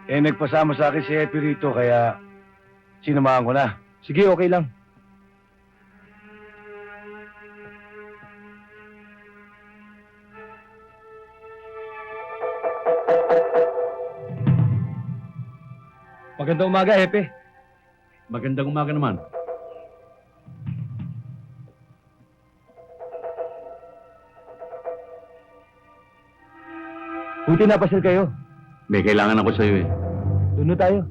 [SPEAKER 2] Nagpasama sa akin si Epi rito, kaya sinamahan ko na. Sige, okay lang. Magandang umaga, Epe.
[SPEAKER 7] Magandang umaga naman.
[SPEAKER 2] Buti napasyal kayo.
[SPEAKER 7] May kailangan ako sa'yo eh.
[SPEAKER 2] Doon na tayo.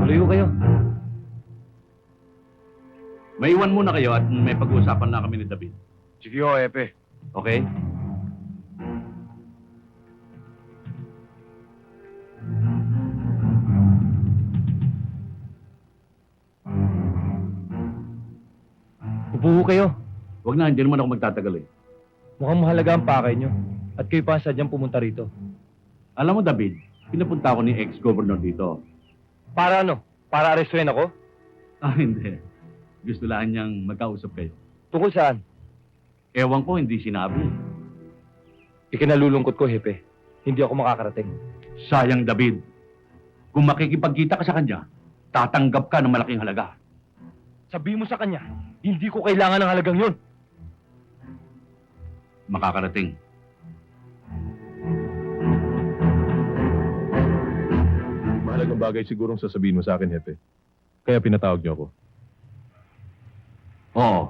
[SPEAKER 2] Tuloy ko kayo.
[SPEAKER 7] Maiwan muna kayo at may pag-uusapan na kami ni David.
[SPEAKER 2] Sige ho, Epe.
[SPEAKER 7] Okay?
[SPEAKER 2] Upo ho kayo.
[SPEAKER 7] Huwag na, hindi naman ako magtatagal eh.
[SPEAKER 2] Mukhang mahalaga ang pakay nyo. At kayo pa ang sadyang pumunta rito.
[SPEAKER 7] Alam mo, David, pinapunta ako ni ex-governor dito.
[SPEAKER 2] Para ano? Para arestuin ako?
[SPEAKER 7] Ah, hindi. Gusto lang niyang magkausap kayo.
[SPEAKER 2] Tungkol saan?
[SPEAKER 7] Ewan ko, hindi sinabi.
[SPEAKER 2] Ikinalulungkot ko, Hepe. Hindi ako makakarating.
[SPEAKER 7] Sayang, David. Kung makikipagkita ka sa kanya, tatanggap ka ng malaking halaga.
[SPEAKER 2] Sabi mo sa kanya, hindi ko kailangan ng halagang yun.
[SPEAKER 7] Makakarating.
[SPEAKER 9] Mahalagang bagay sigurong sasabihin mo sa akin, Hepe. Kaya pinatawag niyo ako.
[SPEAKER 7] Oo.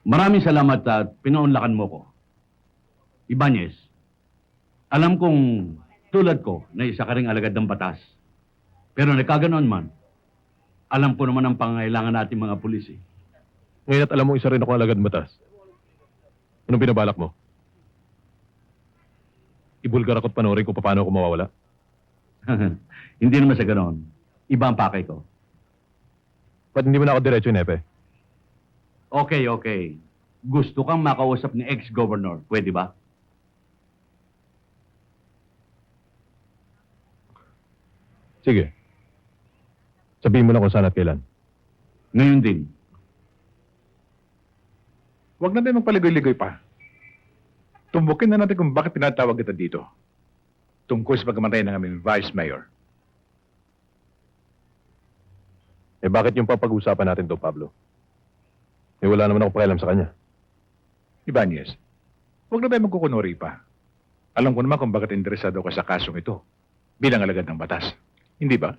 [SPEAKER 7] Maraming salamat at pinaunlakan mo ko. Ibanez, alam kong tulad ko na isa ka ring alagad ng batas. Pero nagkaganoon man, alam ko naman ang pangangailangan natin mga pulis eh.
[SPEAKER 9] Ngayon at alam mo isa rin ako alagad batas. Anong binabalak mo? Ibulgar ako't panoorin kung paano ako mawawala?
[SPEAKER 7] Hindi naman sa ganoon. Iba ang pakay ko.
[SPEAKER 9] Ba't hindi mo na ako diretso, Hepe?
[SPEAKER 7] Okay, okay. Gusto kang makausap ni ex-governor. Pwede ba?
[SPEAKER 9] Sige. Sabihin mo na kung saan at kailan.
[SPEAKER 7] Ngayon din.
[SPEAKER 6] Huwag na tayo magpaligoy-ligoy pa. Tumbukin na natin kung bakit pinatawag kita dito. Tungkol sa pagkamatay ng aming Vice Mayor.
[SPEAKER 9] Eh bakit yung papag-usapan natin to, Pablo? Eh wala naman ako pakialam sa kanya.
[SPEAKER 6] Ibanez, huwag na tayo magkukunori pa. Alam ko naman kung bakit interesado ka sa kasong ito bilang alagad ng batas. Hindi ba?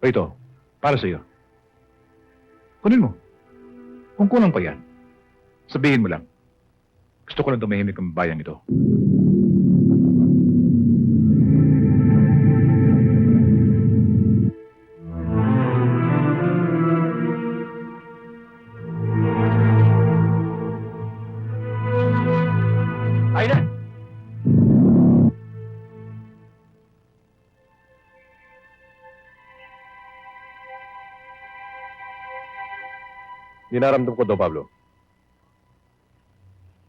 [SPEAKER 6] O ito, para sa iyo. Kunin mo. Kung kulang pa yan, sabihin mo lang. Gusto ko lang tumahimik ang bayang ito.
[SPEAKER 2] Ay na!
[SPEAKER 9] Dinaramdam ko, Don Pablo.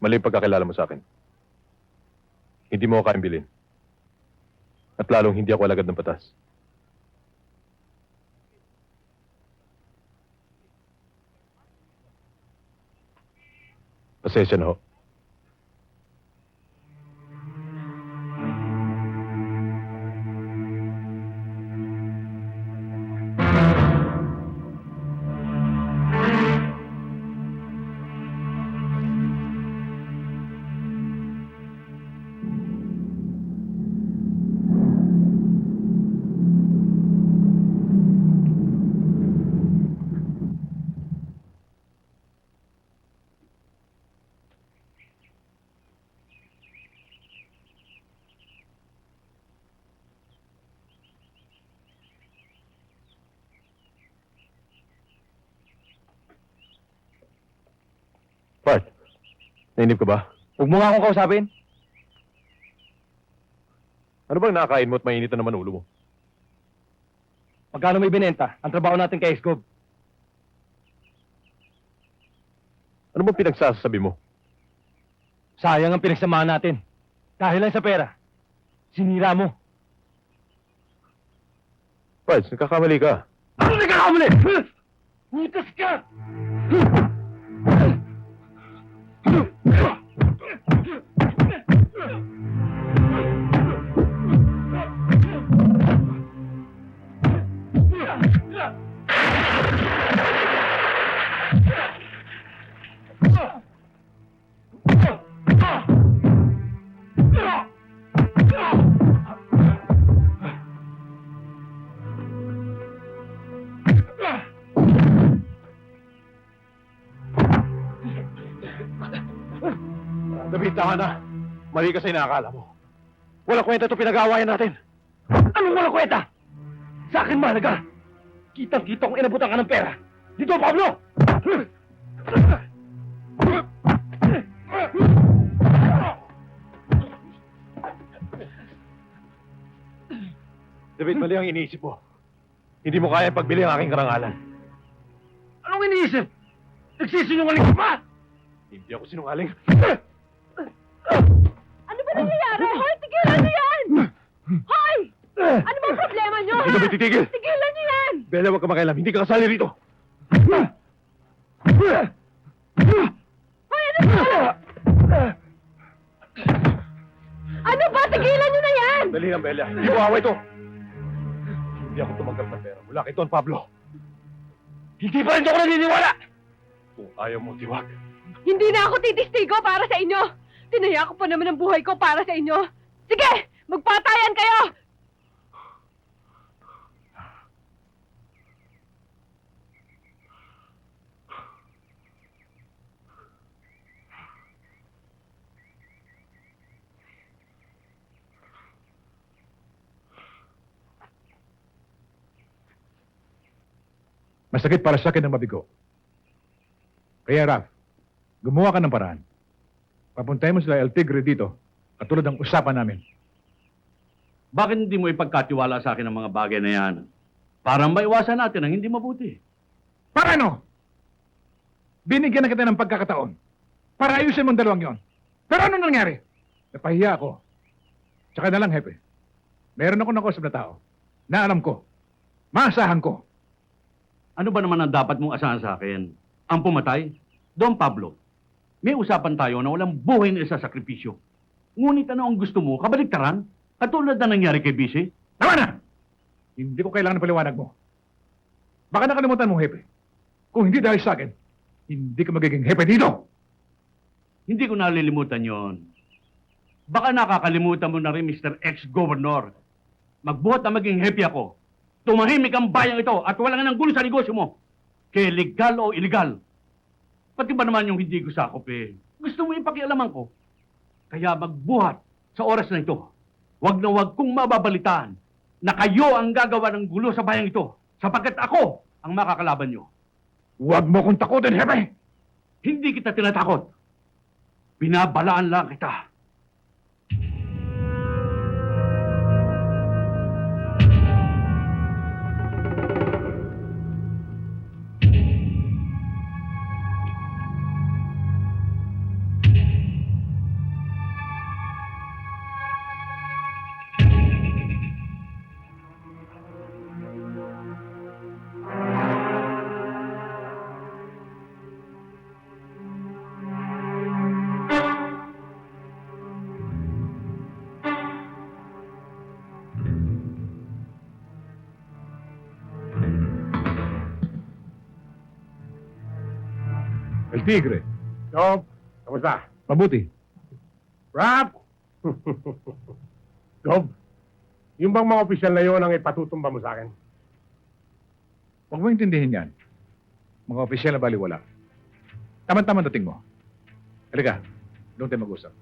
[SPEAKER 9] Mali yung pagkakilala mo sa akin. Hindi mo ako kayang bilhin. At lalong hindi ako alagad ng batas. Pasensya na ho. Bart, nainip ka ba?
[SPEAKER 2] Huwag mo nga akong kausapin.
[SPEAKER 9] Ano bang nakakain mo at mainit na naman ulo mo?
[SPEAKER 2] Magkano may binenta? Ang trabaho natin kay Escob.
[SPEAKER 9] Ano bang pinagsasabi mo?
[SPEAKER 2] Sayang ang pinagsamahan natin. Dahil lang sa pera. Sinira mo.
[SPEAKER 9] Bart, nagkakamali ka.
[SPEAKER 2] Ano nagkakamali? Butas ka!
[SPEAKER 9] David, tama na. Mali ka sa inaakala mo. Walang kwenta ito pinag-aawayan natin.
[SPEAKER 2] Anong walang kwenta? Sa akin mahalaga. Kitang-kita kong inabutan ka ng pera. Dito, Pablo!
[SPEAKER 9] David, mali ang iniisip mo. Hindi mo kaya pagbili ang aking karangalan.
[SPEAKER 2] Anong iniisip? Nagsisinungaling ka pa!
[SPEAKER 9] Hindi ako sinungaling.
[SPEAKER 4] Ano ba nangyayari? Hoy, tigilan niyo yan! Hoy! Ano ba ang problema niyo,
[SPEAKER 9] Hindi ka ba titigil?
[SPEAKER 4] Tigilan niyo yan!
[SPEAKER 9] Bella, huwag ka makialam. Hindi ka kasali rito.
[SPEAKER 4] Hoy, ano ba? Ano ba? Tigilan niyo na yan!
[SPEAKER 9] Dali lang, Bella. Hindi ko awa ito. Hindi ako tumanggap ng pera mula kay Don Pablo.
[SPEAKER 2] Hindi pa rin ako naniniwala!
[SPEAKER 9] Kung ayaw mo, tiwag.
[SPEAKER 4] Hindi na ako titistigo para sa inyo! Tinaya ko pa naman ang buhay ko para sa inyo! Sige! Magpatayan kayo!
[SPEAKER 6] Masakit para sa akin ang mabigo. Kaya Ralph, gumawa ka ng paraan. Papuntahin mo sila El Tigre dito, katulad ng usapan namin.
[SPEAKER 7] Bakit hindi mo ipagkatiwala sa akin ang mga bagay na yan? Para maiwasan natin ang hindi mabuti.
[SPEAKER 6] Para ano? Binigyan na kita ng pagkakataon para ayusin mo ang dalawang yon. Pero ano nangyari? Napahiya ako. Tsaka na lang, Hepe. Meron ako nakausap na tao na alam ko, maasahan ko.
[SPEAKER 7] Ano ba naman ang dapat mong asahan sa akin? Ang pumatay? Don Pablo, may usapan tayo na walang buhay na isa sakripisyo. Ngunit ano ang gusto mo? Kabaligtaran? Katulad na nangyari kay Bisi?
[SPEAKER 6] Tama na! Hindi ko kailangan ng paliwanag mo. Baka nakalimutan mo, Hepe. Kung hindi dahil sa akin, hindi ka magiging Hepe dito!
[SPEAKER 7] Hindi ko nalilimutan yon. Baka nakakalimutan mo na rin, Mr. Ex-Governor. Magbuhat na maging happy ako. Tumahimik ang bayang ito at wala nga ng gulo sa negosyo mo. Kaya legal o illegal. Pati ba naman yung hindi ko sakop eh? Gusto mo yung pakialaman ko? Kaya magbuhat sa oras na ito. Wag na wag kong mababalitaan na kayo ang gagawa ng gulo sa bayang ito sapagkat ako ang makakalaban nyo.
[SPEAKER 6] Huwag mo kong takutin, Hepe!
[SPEAKER 7] Hindi kita tinatakot. Binabalaan lang kita.
[SPEAKER 6] El Tigre.
[SPEAKER 8] Gob, kamusta?
[SPEAKER 6] Mabuti.
[SPEAKER 8] Rap! Gob, yung bang mga opisyal na yun ang ipatutumba mo sa akin?
[SPEAKER 6] Huwag mo intindihin yan. Mga opisyal na baliwala. Tama-tama dating mo. Halika, doon tayo mag-usap.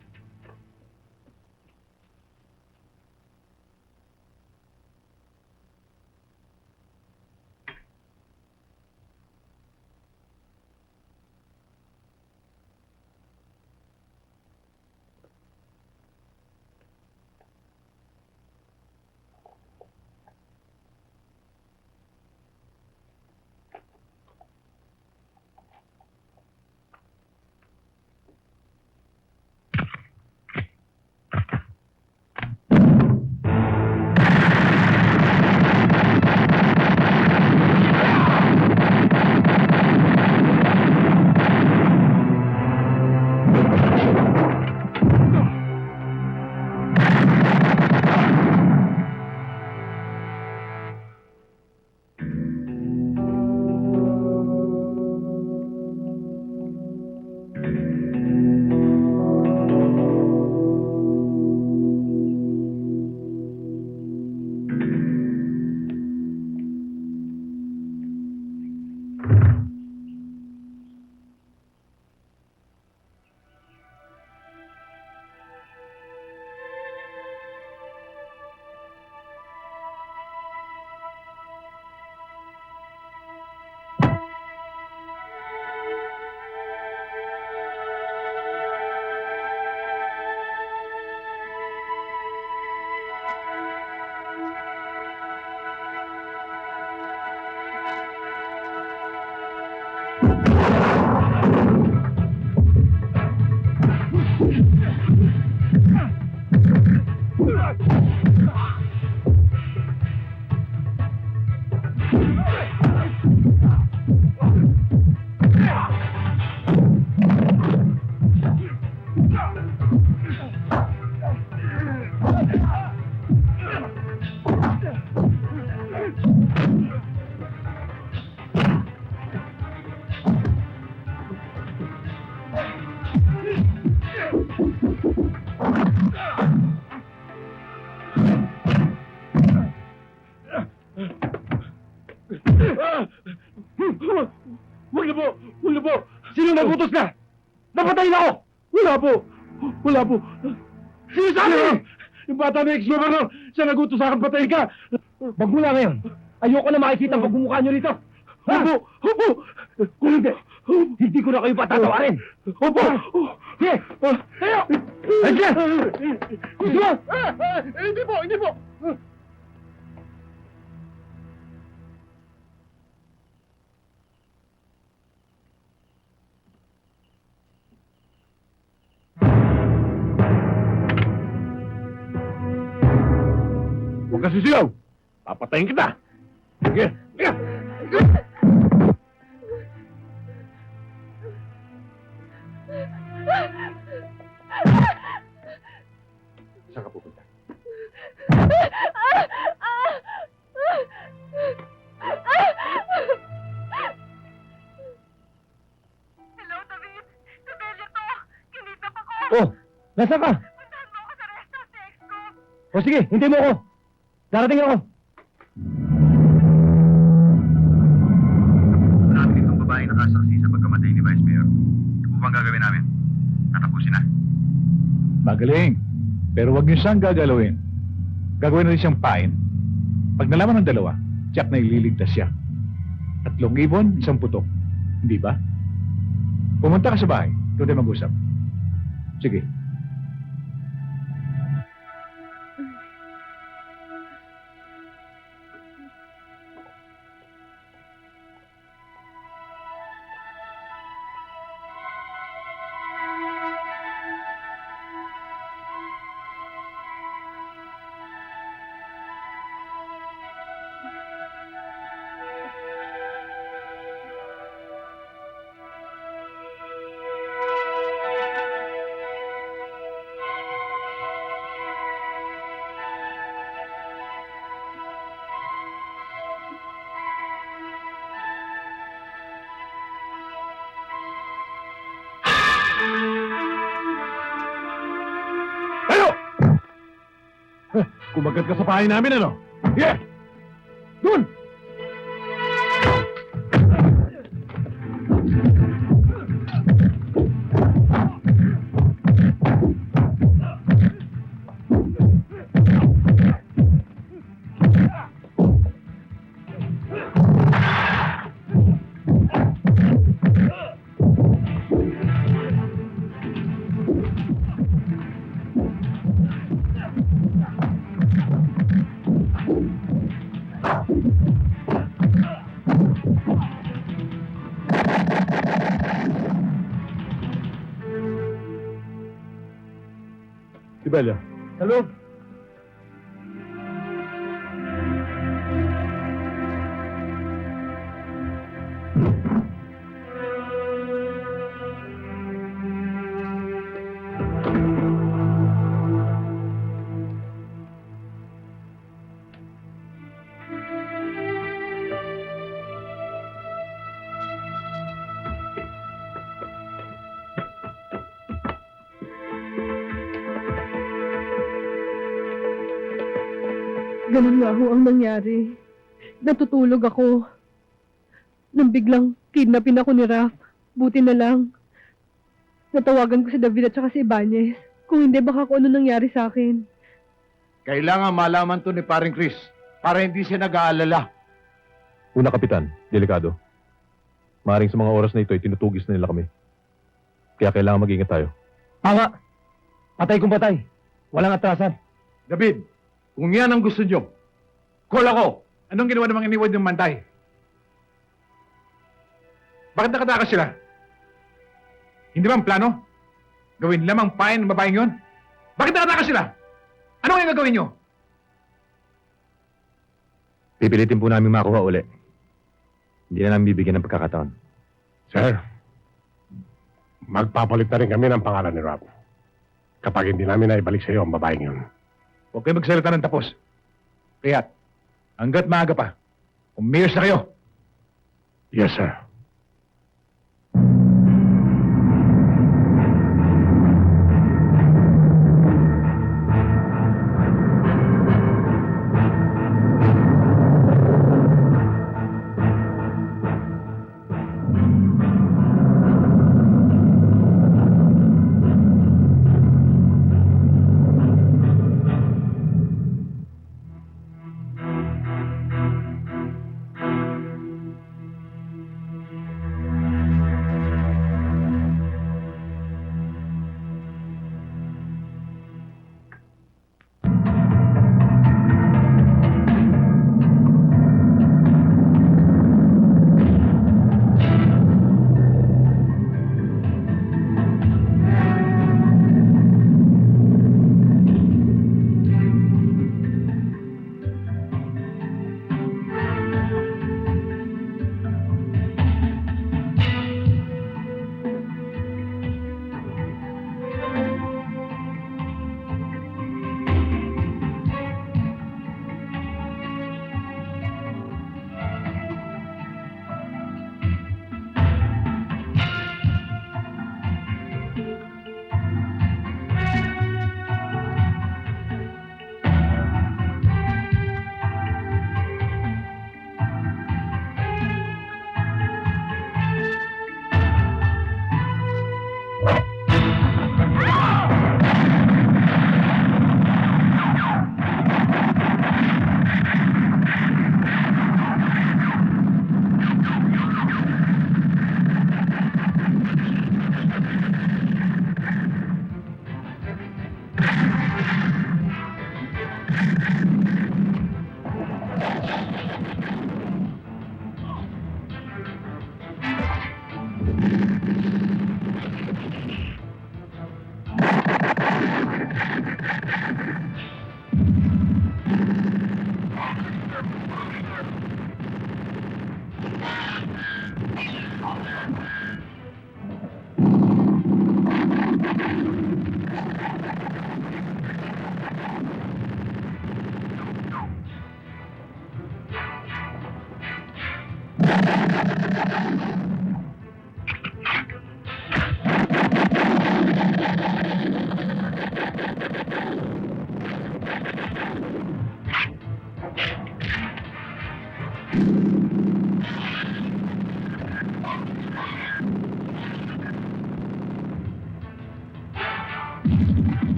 [SPEAKER 8] Huwag na po! Huwag na po! Sino nagutos na? Napatay na ako! Wala po! Wala po! Sino sabi? Yung bata na ex-governor! Siya nagutos sa akin patayin ka!
[SPEAKER 2] Magmula ngayon, ayoko na makikita ang pagmumukha nyo rito.
[SPEAKER 8] Opo! Opo!
[SPEAKER 2] Kung hindi ko na kayo patatawarin.
[SPEAKER 8] Opo!
[SPEAKER 2] Sige, tayo! Andiyan! Gusto mo?
[SPEAKER 8] Hindi po! Hindi po! Huwag ka sisiyaw! Papatayin kita! Sige! Sige! Saan ka pupunta?
[SPEAKER 4] Hello, David. Tabelya to. Kinitap ako.
[SPEAKER 2] Oh, nasa ka?
[SPEAKER 4] Puntahan mo ako sa resto sa ex-ko.
[SPEAKER 2] O sige, hintay mo ako. Darating ako.
[SPEAKER 11] Namin itong babae nakasaksi sa pagkamatay ni Vice Mayor. Ito po bang gagawin namin? Tatapusin na.
[SPEAKER 6] Magaling. Pero huwag niyo siyang gagalawin. Gagawin na rin siyang pain. Pag nalaman ng dalawa, tiyak na ililigtas siya. 3 ibon, 1 putok. Hindi ba? Pumunta ka sa bahay. Doon tayo mag-usap. Sige. Kumagat ka sa pahay namin, ano? Yeah! Doon! Si Bella.
[SPEAKER 2] Sa loob.
[SPEAKER 4] Ganun nga ho ang nangyari. Natutulog ako. Nang biglang kidnapin ako ni Raph. Buti na lang. Natawagan ko si David at saka si Ibanez. Kung hindi, baka kung ano nangyari sa akin.
[SPEAKER 8] Kailangan malaman to ni paring Chris para hindi siya nag-aalala.
[SPEAKER 9] Una, Kapitan, delikado. Maring sa mga oras na ito ay tinutugis na nila kami. Kaya kailangan mag-ingat tayo.
[SPEAKER 2] Tama. Patay kung patay. Walang atrasan.
[SPEAKER 6] David, kung yan ang gusto nyo, call ako. Anong ginawa ng mga iniwan yung mantay? Bakit nakatakas sila? Hindi ba ang plano? Gawin lamang pain ng babaeng yon? Bakit nakatakas sila? Ano ang gagawin nyo?
[SPEAKER 9] Pipilitin po namin makuha uli. Hindi na namin bibigyan ng pagkakataon.
[SPEAKER 12] Sir, magpapalit na rin kami ng pangalan ni Rob. Kapag hindi namin naibalik sa iyo ang babaeng yun.
[SPEAKER 6] Huwag kayo magsalita ng tapos. Kaya't, hanggat maaga pa, umayos na kayo.
[SPEAKER 12] Yes, sir.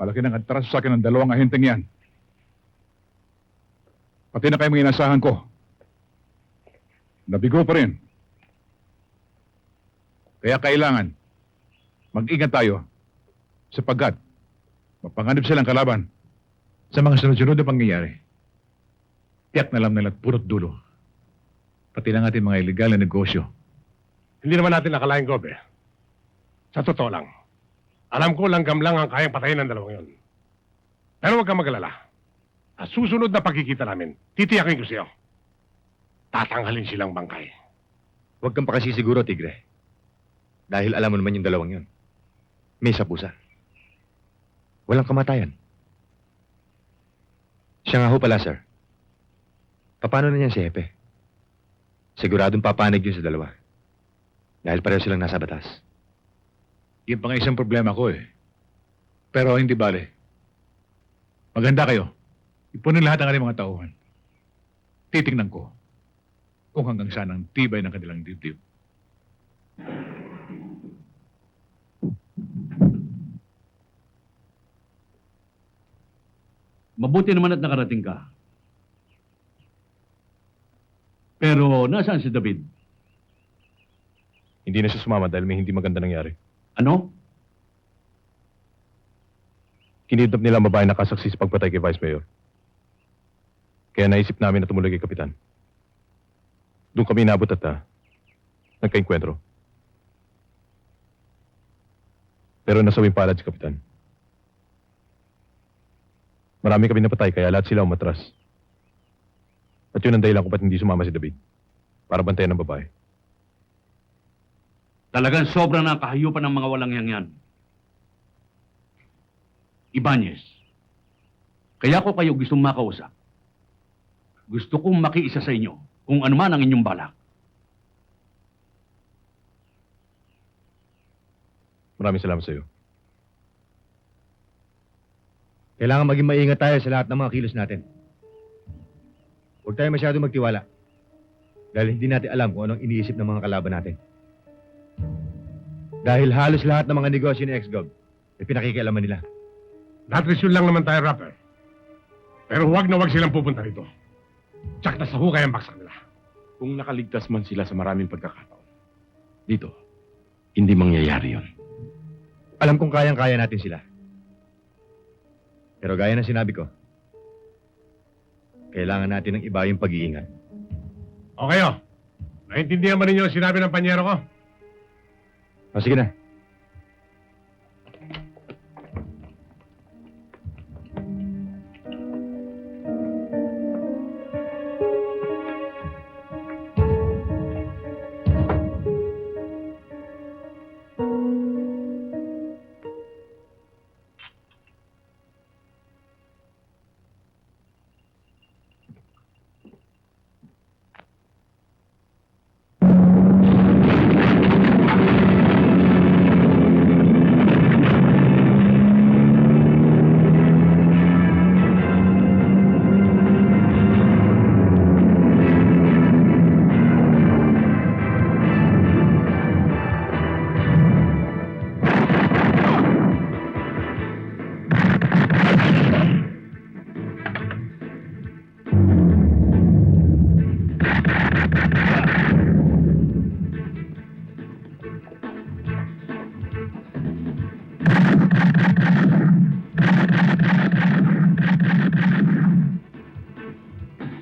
[SPEAKER 6] Malaki ng atraso sa akin ng dalawang ahenteng yan. Pati na kayo mga inasahan ko. Nabigo pa rin. Kaya kailangan mag-ingat tayo sapagkat mapanganib silang kalaban sa mga sunod-sunod na pangyayari. Tiyak na alam nila at purot dulo. Pati ng ating mga illegal na negosyo.
[SPEAKER 12] Hindi naman natin nakalain, Gob, eh. Sa totoo lang, alam ko langgam lang ang kayang patayin ng dalawang yon. Pero huwag kang mag-alala. Sa susunod na pagkikita namin, titiyakin ko siya. Tatanghalin silang bangkay.
[SPEAKER 11] Huwag kang pakasisiguro, Tigre. Dahil alam mo naman yung dalawang yun. May sapusa. Walang kamatayan. Siya nga ho pala, sir. Paano na niyan si Hepe? Siguradong papanig yun sa dalawa. Dahil pareho silang nasa batas.
[SPEAKER 6] Yan pa nga isang problema ko eh. Pero hindi bale. Maganda kayo. Ipunin lahat ng kanilang mga tauhan. Titingnan ko kung hanggang saan ang tibay ng kanilang dibdib.
[SPEAKER 7] Mabuti naman at nakarating ka. Pero nasaan si David?
[SPEAKER 2] Hindi na siya sumama dahil may hindi maganda nangyari.
[SPEAKER 7] Ano?
[SPEAKER 2] Kinidnap nila ang babae na kasaksi sa pagpatay kay Vice Mayor. Kaya naisip namin na tumuloy kay Kapitan. Doon kami inabot at nagkainkwentro. Pero nasawing palad si Kapitan. Marami kami napatay kaya lahat sila umatras. At yun ang dahilan kung ba't hindi sumama si David. Para bantayan ng babae.
[SPEAKER 7] Talagang sobra na ang kahayupan ng mga walang yan. Ibanez, kaya ko kayo gustong makausap. Gusto kong makiisa sa inyo kung ano man ang inyong balak.
[SPEAKER 2] Maraming salamat sa iyo.
[SPEAKER 11] Kailangan maging maingat tayo sa lahat ng mga kilos natin. Huwag tayo masyado magtiwala. Dahil hindi natin alam kung anong iniisip ng mga kalaban natin. Dahil halos lahat ng mga negosyo ni Ex-Gov ay pinakikialaman nila.
[SPEAKER 12] Natrisyon lang naman tayo, Rapper. Pero huwag na huwag silang pupunta rito. Tsak na sa hukay ang baksak nila.
[SPEAKER 3] Kung nakaligtas man sila sa maraming pagkakataon, dito, hindi mangyayari yon.
[SPEAKER 11] Alam kong kayang-kaya natin sila. Pero gaya ng sinabi ko, kailangan natin ng iba yung pag-iingat.
[SPEAKER 12] O kayo, naintindihan ba ninyo ang sinabi ng panyero ko?
[SPEAKER 11] O sige na.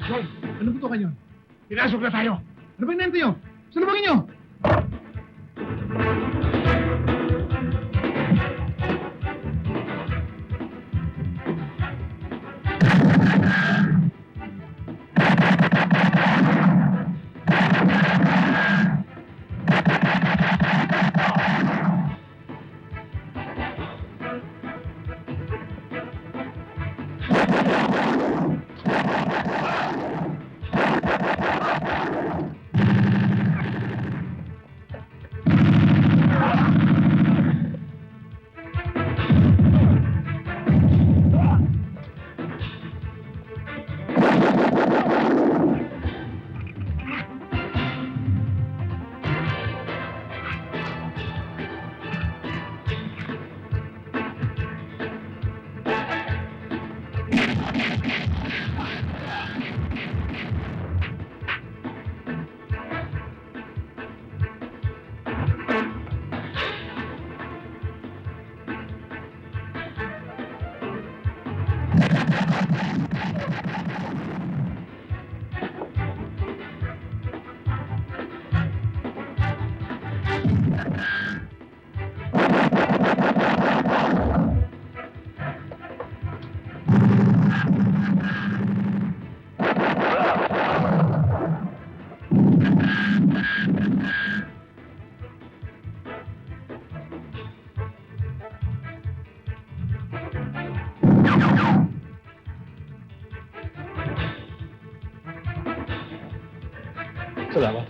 [SPEAKER 6] John, ano po ito yun? Pinasok na tayo! Ano ba yung nente nyo? Salubagin nyo!
[SPEAKER 2] Salamat.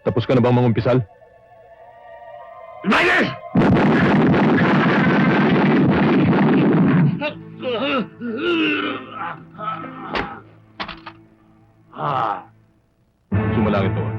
[SPEAKER 2] Tapos ka na bang mangumpisal?
[SPEAKER 6] Lumayas!
[SPEAKER 2] Sumalangit mo.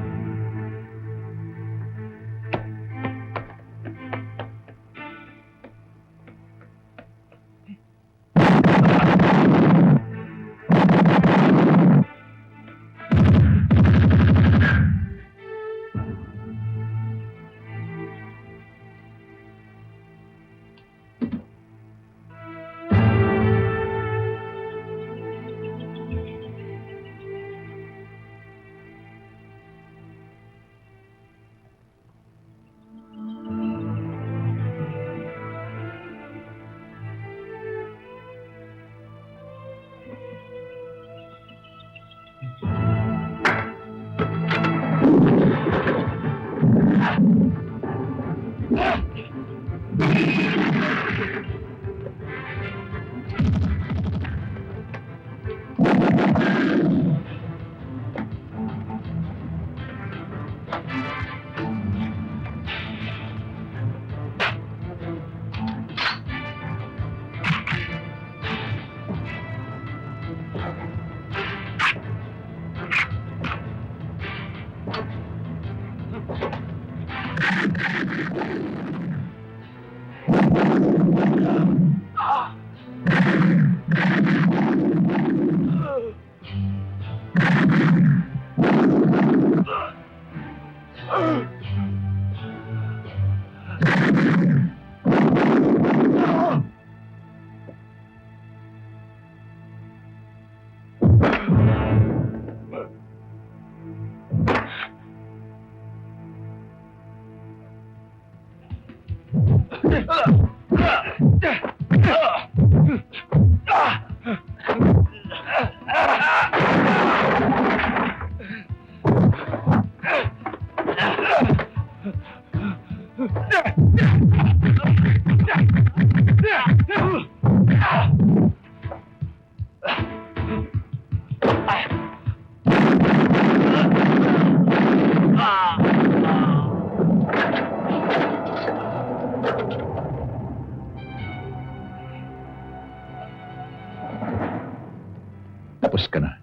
[SPEAKER 6] Tapos ka na.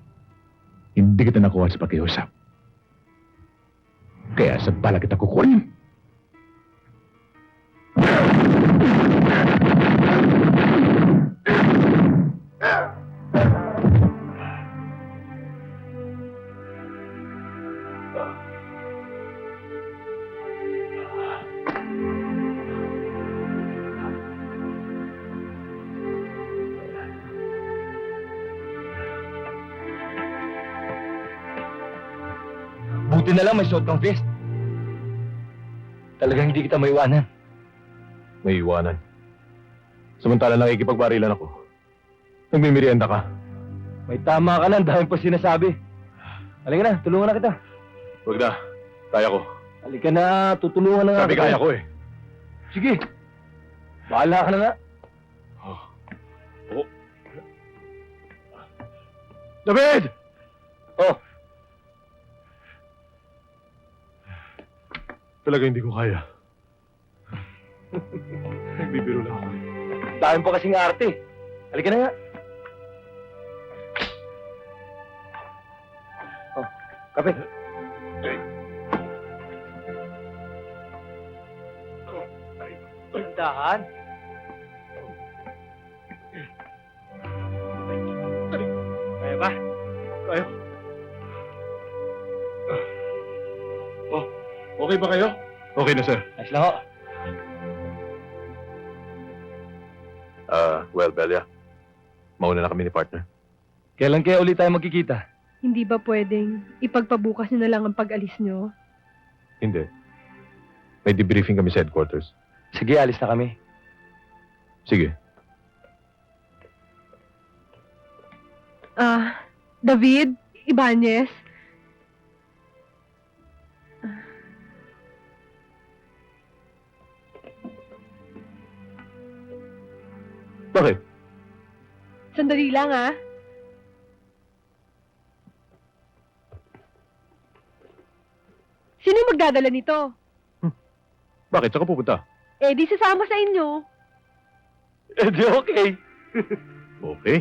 [SPEAKER 6] Hindi kita nakuha sa pakiusap. Kaya sa bala kita kukunin.
[SPEAKER 11] Buti na lang may suot kang vest. Talagang hindi kita maiwanan.
[SPEAKER 2] May iwanan. Samantala nakikipagbarilan ako. Nagmimerienda ka.
[SPEAKER 11] May tama ka lang dahil pa sinasabi. Halika na, tulungan na kita.
[SPEAKER 2] Huwag na. Kaya ko.
[SPEAKER 11] Halika na, tutulungan na nga
[SPEAKER 2] Sabi
[SPEAKER 11] kita.
[SPEAKER 2] kaya ko eh.
[SPEAKER 11] Sige. Bahala ka na nga.
[SPEAKER 2] David!
[SPEAKER 11] Oh,
[SPEAKER 2] Talaga hindi ko kaya. Nagbibiro lang ako.
[SPEAKER 11] dahil pa kasing arte. Halika na nga. Oh, kape. Dahan. Kaya ba?
[SPEAKER 2] Kaya. Okay ba kayo? Okay na, sir.
[SPEAKER 11] Ayos lang ho.
[SPEAKER 2] Well, Belia. Mauna na kami ni partner.
[SPEAKER 11] Kailan kaya ulit tayo magkikita?
[SPEAKER 4] Hindi ba pwedeng ipagpabukas nyo na lang ang pag-alis nyo?
[SPEAKER 2] Hindi. May debriefing kami sa headquarters.
[SPEAKER 11] Sige, alis na kami.
[SPEAKER 2] Sige.
[SPEAKER 4] David? Ibanez?
[SPEAKER 2] Bakit?
[SPEAKER 4] Sandali lang, ah. Sino magdadala nito?
[SPEAKER 2] Bakit? Saan ka pupunta?
[SPEAKER 4] Eh, di sasama sa inyo.
[SPEAKER 11] Eh, di okay.
[SPEAKER 2] Okay.